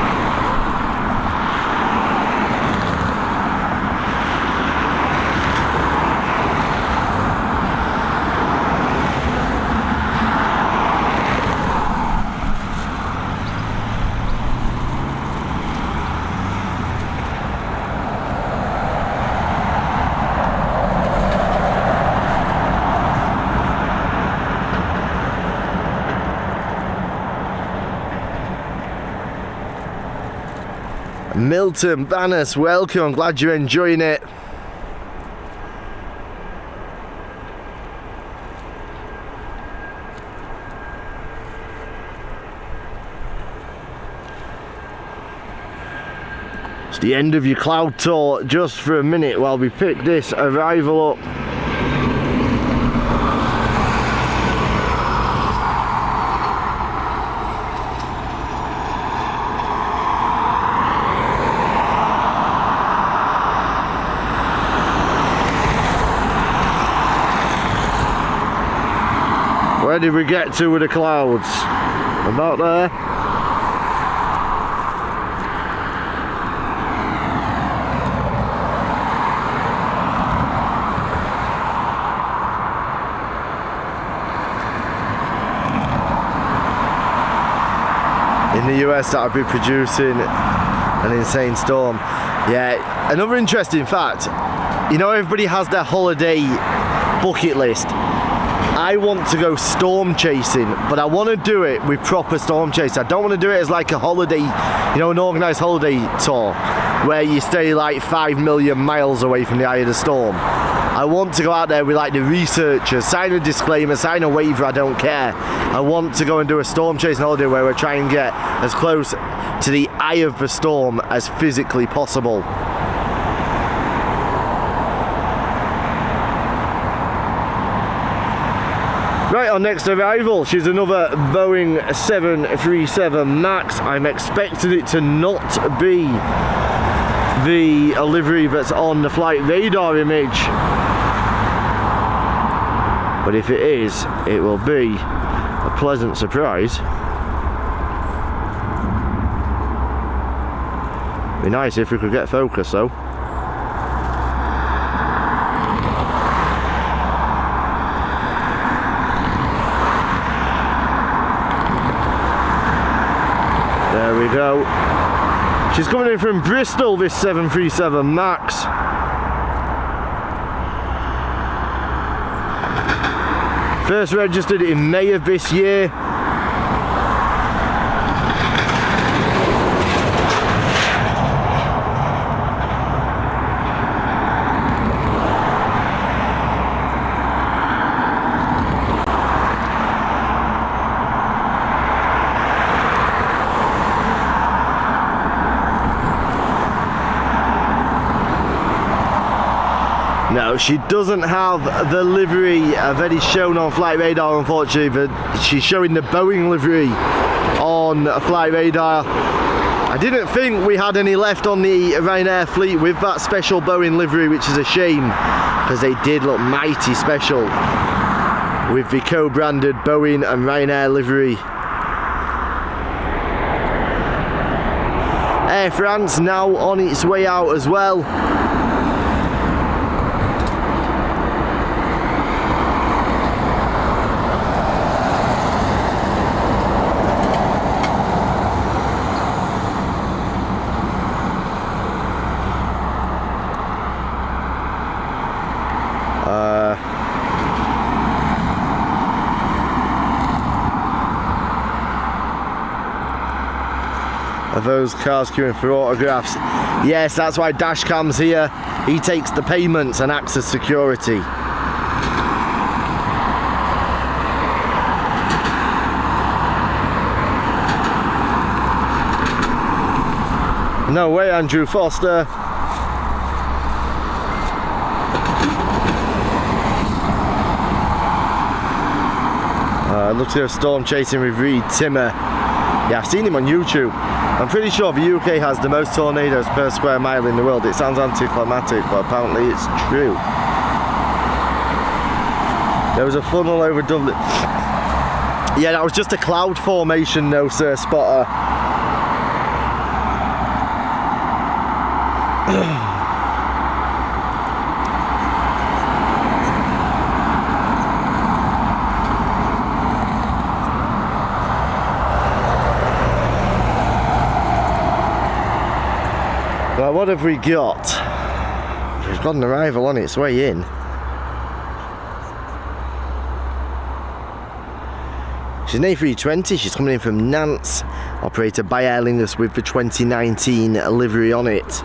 Milton Bannis, welcome, I'm glad you're enjoying it. It's the end of your cloud tour just for a minute while we pick this arrival up. Where did we get to with the clouds? About there? In the US, that would be producing an insane storm. Yeah, another interesting fact, you know, everybody has their holiday bucket list. I want to go storm chasing, but I want to do it with proper storm chase. I don't want to do it as like a holiday, you know, an organised holiday tour where you stay like 5 million miles away from the eye of the storm. I want to go out there with like the researchers, sign a disclaimer, sign a waiver, I don't care. I want to go and do a storm chasing holiday where we're trying to get as close to the eye of the storm as physically possible. Right, our next arrival, she's another Boeing 737 MAX. I'm expecting it to not be the livery that's on the flight radar image. But if it is, it will be a pleasant surprise. Be nice if we could get focus though. There we go. She's coming in from Bristol, this 737 MAX. First registered in May of this year. No, she doesn't have the livery that is shown on flight radar, unfortunately, but she's showing the Boeing livery on flight radar. I didn't think we had any left on the Ryanair fleet with that special Boeing livery, which is a shame, because they did look mighty special with the co-branded Boeing and Ryanair livery. Air France now on its way out as well. Are those cars queuing for autographs? Yes, that's why Dashcam's here. He takes the payments and acts as security. No way, Andrew Foster. Looks like a storm chasing with Reed Timmer. Yeah, I've seen him on YouTube. I'm pretty sure the UK has the most tornadoes per square mile in the world. It sounds anticlimactic, but apparently it's true. There was a funnel over Dublin. Yeah, that was just a cloud formation, no sir, spotter. Well, what have we got? We've got an arrival on its way in. She's an A320, she's coming in from Nantes, operated by Aer Lingus with the 2019 livery on it.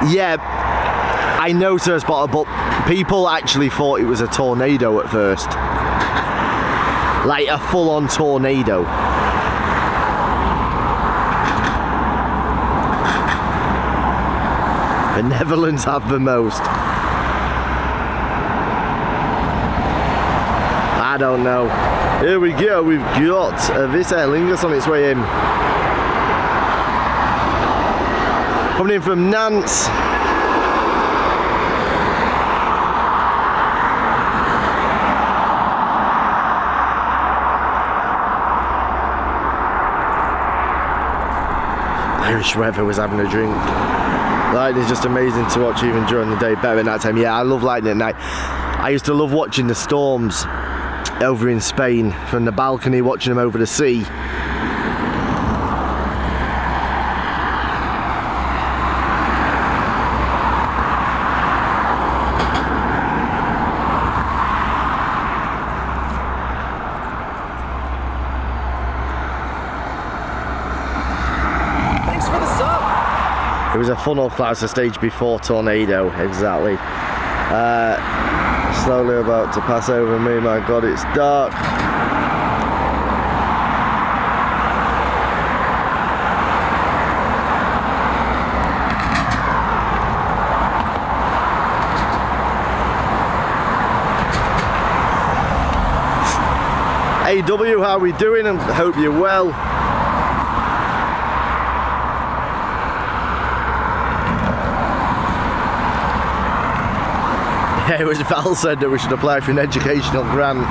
Yeah, I know, Sir Spotter, but people actually thought it was a tornado at first. Like a full-on tornado. The Netherlands have the most. I don't know. Here we go, we've got this Aer Lingus on its way in. Coming in from Nantes. Irish weather was having a drink. Lightning is just amazing to watch even during the day, better at night time. Yeah, I love lightning at night. I used to love watching the storms over in Spain from the balcony, watching them over the sea. It was a funnel cloud, the stage before tornado, exactly. slowly about to pass over me. My God, it's dark. AW, how are we doing? I hope you're well. Yeah, it was Val said that we should apply for an educational grant.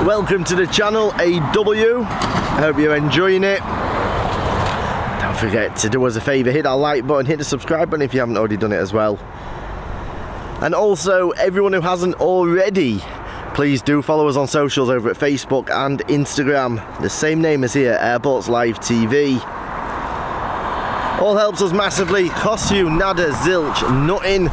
Welcome to the channel, AW. I hope you're enjoying it. Don't forget to do us a favour, hit that like button, hit the subscribe button if you haven't already done it as well. And also, everyone who hasn't already, please do follow us on socials over at Facebook and Instagram. The same name as here, Airports Live TV. All helps us massively, costs you nada, zilch, nothing.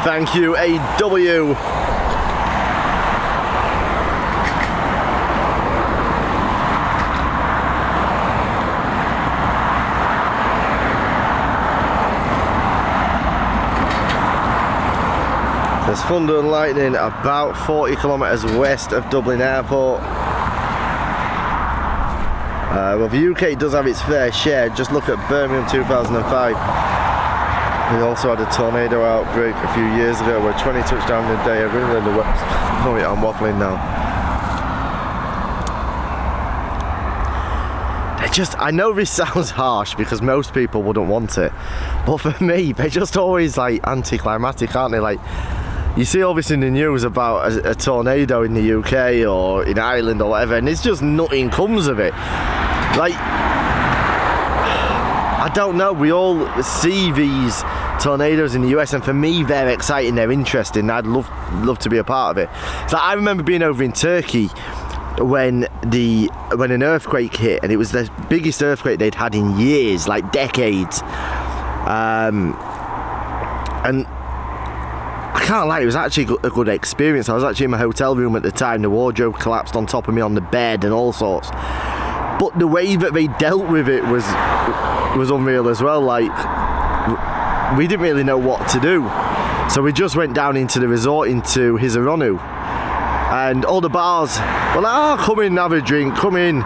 Thank you, AW. There's thunder and lightning about 40 kilometres west of Dublin Airport. Well, the UK does have its fair share. Just look at Birmingham 2005. We also had a tornado outbreak a few years ago where 20 touchdowns in a day. I really don't know what. Oh yeah, I'm waffling now. I know this sounds harsh because most people wouldn't want it, but for me, they're just always like anticlimactic, aren't they? Like, you see all this in the news about a tornado in the UK or in Ireland or whatever, and it's just nothing comes of it. Like, I don't know, we all see these tornadoes in the US, and for me they're exciting, they're interesting. I'd love to be a part of it. So I remember being over in Turkey when an earthquake hit, and it was the biggest earthquake they'd had in years, like decades. And I can't lie, it was actually a good experience. I was actually in my hotel room at the time. The wardrobe collapsed on top of me on the bed and all sorts. But the way that they dealt with it was unreal as well. Like, we didn't really know what to do, so we just went down into the resort, into Hisaronu, and all the bars were like, oh, come in, have a drink, come in,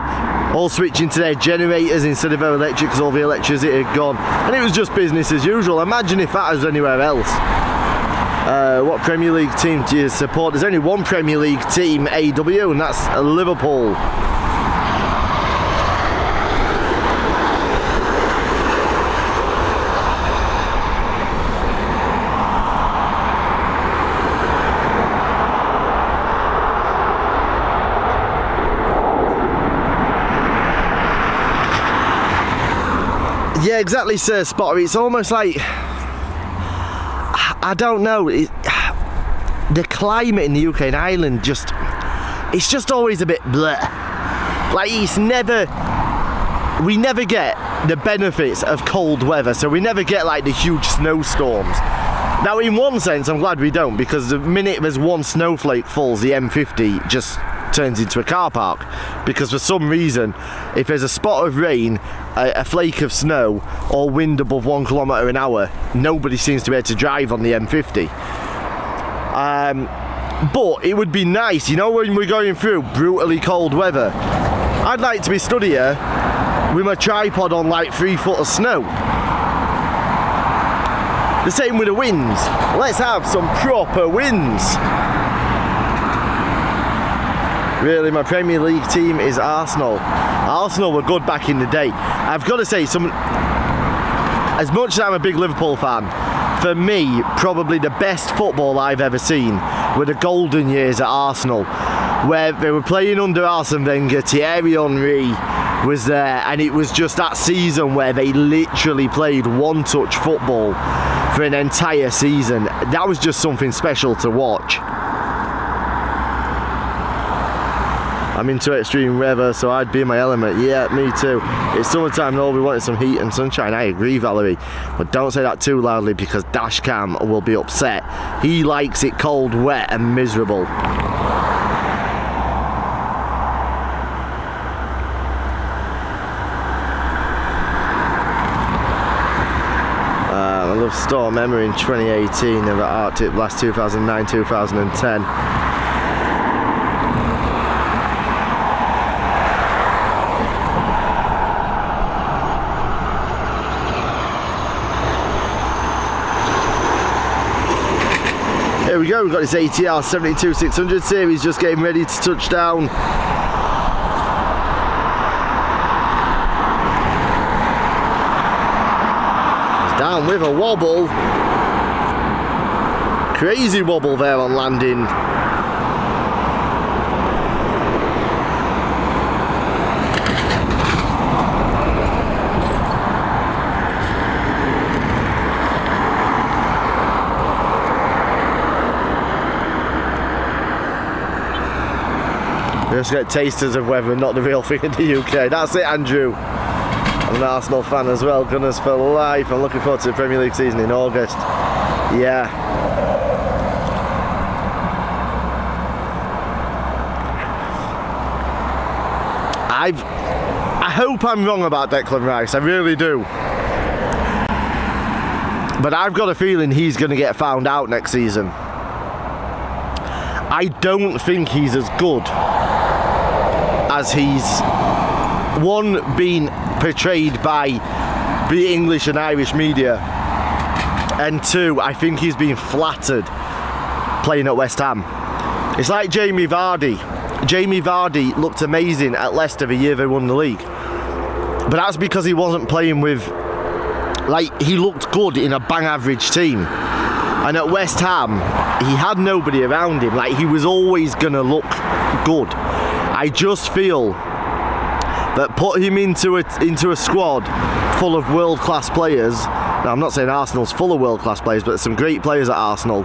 all switching to their generators instead of their electric because all the electricity had gone, and it was just business as usual. Imagine if that was anywhere else. What Premier League team do you support? There's only one Premier League team, AW, and that's Liverpool. Yeah, exactly, Sir Spotter. It's almost like, I don't know, the climate in the UK and Ireland it's just always a bit bleh. Like, we never get the benefits of cold weather, so we never get like the huge snowstorms. Now, in one sense, I'm glad we don't, because the minute there's one snowflake falls, the M50 just turns into a car park, because for some reason, if there's a spot of rain, a flake of snow, or wind above 1 kilometre an hour, nobody seems to be able to drive on the M50. But it would be nice, you know, when we're going through brutally cold weather, I'd like to be stood here with my tripod on like 3 foot of snow. The same with the winds. Let's have some proper winds. Really, my Premier League team is Arsenal. Arsenal were good back in the day. I've got to say, as much as I'm a big Liverpool fan, for me, probably the best football I've ever seen were the golden years at Arsenal. where they were playing under Arsene Wenger. Thierry Henry was there, and it was just that season where they literally played one-touch football for an entire season. That was just something special to watch. I'm into extreme weather, so I'd be in my element. Yeah, me too. It's summertime and all we want is some heat and sunshine. I agree, Valerie. But don't say that too loudly because Dashcam will be upset. He likes it cold, wet and miserable. I love Storm Emma in 2018 of Arctic Blast 2009-2010. Here we go, we've got this ATR 72-600 series just getting ready to touch down. It's down with a wobble. Crazy wobble there on landing. Just get tasters of weather, not the real thing in the UK. That's it, Andrew. I'm an Arsenal fan as well, Gunners for life. I'm looking forward to the Premier League season in August. Yeah. I hope I'm wrong about Declan Rice, I really do. But I've got a feeling he's going to get found out next season. I don't think he's as good as he's being portrayed by the English and Irish media, and two, I think he's being flattered playing at West Ham. It's like Jamie Vardy. Jamie Vardy looked amazing at Leicester the year they won the league, but that's because he wasn't playing with, like, he looked good in a bang average team, and at West Ham he had nobody around him. Like, he was always gonna look good. I just feel that put him into a squad full of world-class players. Now, I'm not saying Arsenal's full of world-class players, but there's some great players at Arsenal.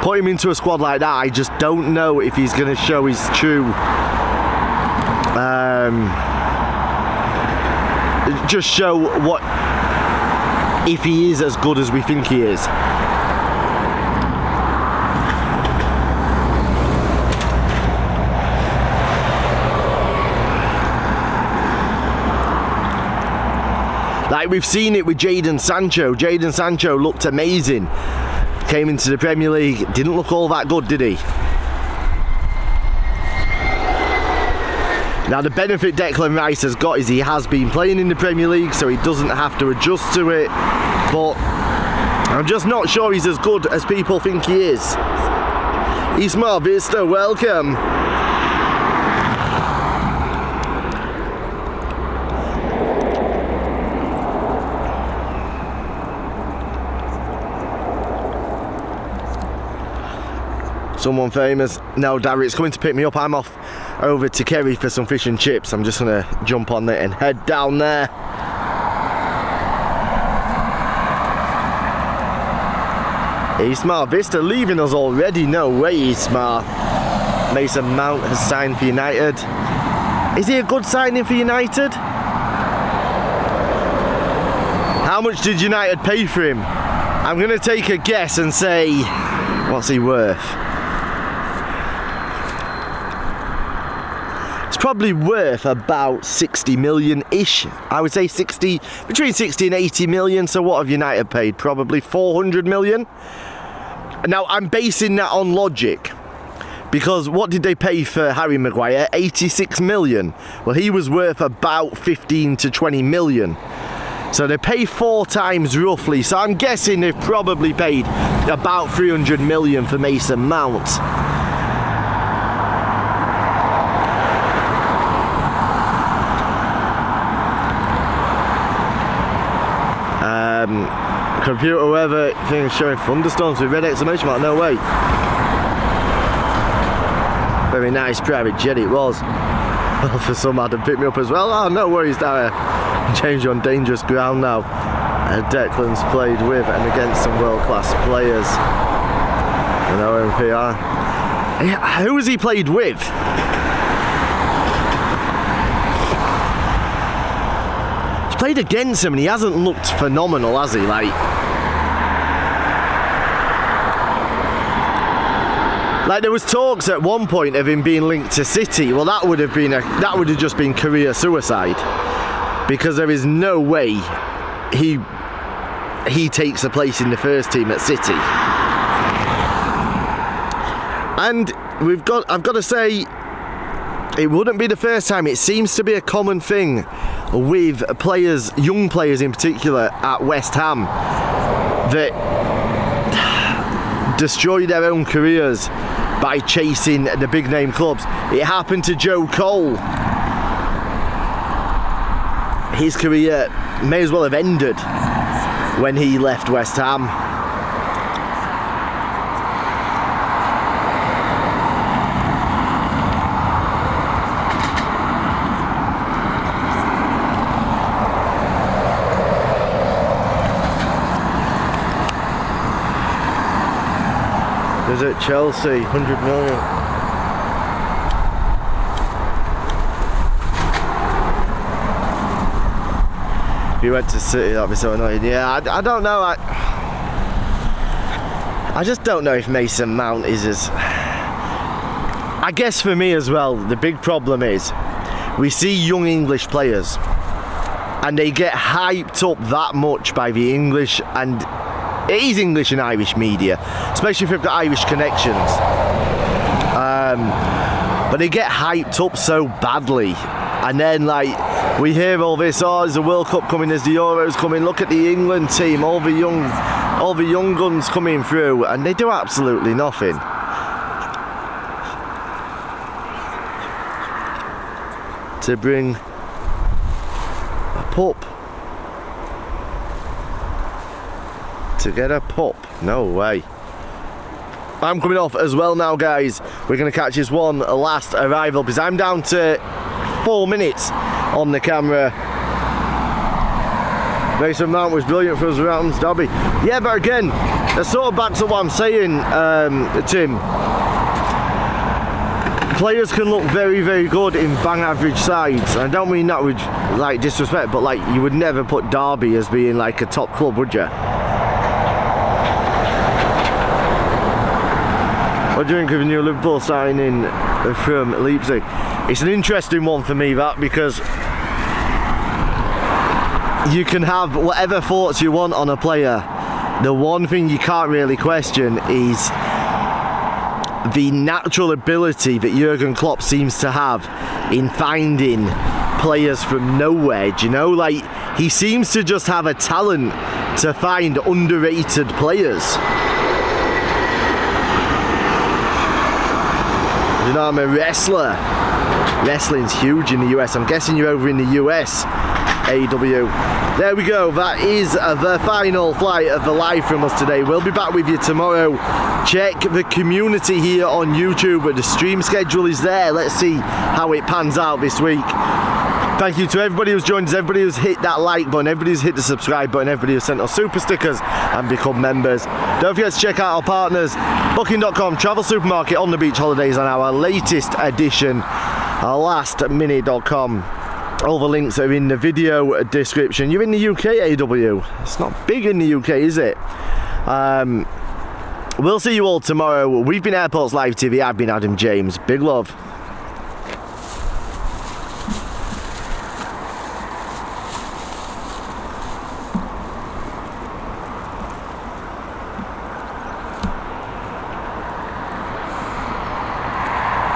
Put him into a squad like that, I just don't know if he's going to show his true... just show what... if he is as good as we think he is. Like, we've seen it with Jadon Sancho. Jadon Sancho looked amazing. Came into the Premier League, didn't look all that good, did he? Now, the benefit Declan Rice has got is he has been playing in the Premier League, so he doesn't have to adjust to it. But I'm just not sure he's as good as people think he is. Ismail Vista, welcome. Someone famous. No, Darry's coming to pick me up. I'm off over to Kerry for some fish and chips. I'm just going to jump on it and head down there. Ismail Vista leaving us already. No way, Ismail. Mason Mount has signed for United. Is he a good signing for United? How much did United pay for him? I'm going to take a guess and say, what's he worth? Probably worth about 60 million-ish. I would say between 60 and 80 million. So what have United paid? Probably 400 million. Now, I'm basing that on logic, because what did they pay for Harry Maguire? 86 million. Well, he was worth about 15 to 20 million. So they pay 4 times roughly. So I'm guessing they've probably paid about 300 million for Mason Mount. Computer weather thing is showing thunderstorms with red exclamation mark. No way. Very nice private jet it was. Well, for some Adam picked me up as well. Oh, no worries, Dara. James, you're on dangerous ground now. Declan's played with and against some world-class players. You know, MPR. Who has he played with? He's played against him and he hasn't looked phenomenal, has he? Like there was talks at one point of him being linked to City. Well, that would have just been career suicide, because there is no way he takes a place in the first team at City. And I've got to say, it wouldn't be the first time. It seems to be a common thing with players, young players in particular, at West Ham, that destroy their own careers by chasing the big name clubs. It happened to Joe Cole. His career may as well have ended when he left West Ham. Is it Chelsea? 100 million. If you went to City, that'd be so annoying. Yeah, I don't know. I just don't know if Mason Mount is as... I guess for me as well, the big problem is we see young English players and they get hyped up that much by the English, and it is English and Irish media, especially if you've got Irish connections. But they get hyped up so badly, and then like we hear all this, oh, there's the World Cup coming, there's the Euros coming, look at the England team, all the young guns coming through, and they do absolutely nothing. To bring a pup. To get a pup, no way. I'm coming off as well now, guys. We're going to catch this one last arrival because I'm down to 4 minutes on the camera. Mason Mount was brilliant for us around Derby. Yeah, but again, that's sort of back to what I'm saying, Tim. Players can look very, very good in bang average sides. I don't mean that with like disrespect, but like you would never put Derby as being like a top club, would you? What do you think of the new Liverpool signing from Leipzig? It's an interesting one for me, that, because you can have whatever thoughts you want on a player. The one thing you can't really question is the natural ability that Jurgen Klopp seems to have in finding players from nowhere. Do you know, like, he seems to just have a talent to find underrated players. You know, I'm a wrestler. Wrestling's huge in the US. I'm guessing you're over in the US, AW. There we go. That is the final flight of the live from us today. We'll be back with you tomorrow. Check the community here on YouTube. The stream schedule is there. Let's see how it pans out this week. Thank you to everybody who's joined us, everybody who's hit that like button, everybody who's hit the subscribe button, everybody who's sent us super stickers and become members. Don't forget to check out our partners, Booking.com, travel supermarket on the beach holidays, and our latest edition, lastminute.com. All the links are in the video description. You're in the UK, AW. It's not big in the UK, is it? We'll see you all tomorrow. We've been Airports Live TV. I've been Adam James. Big love.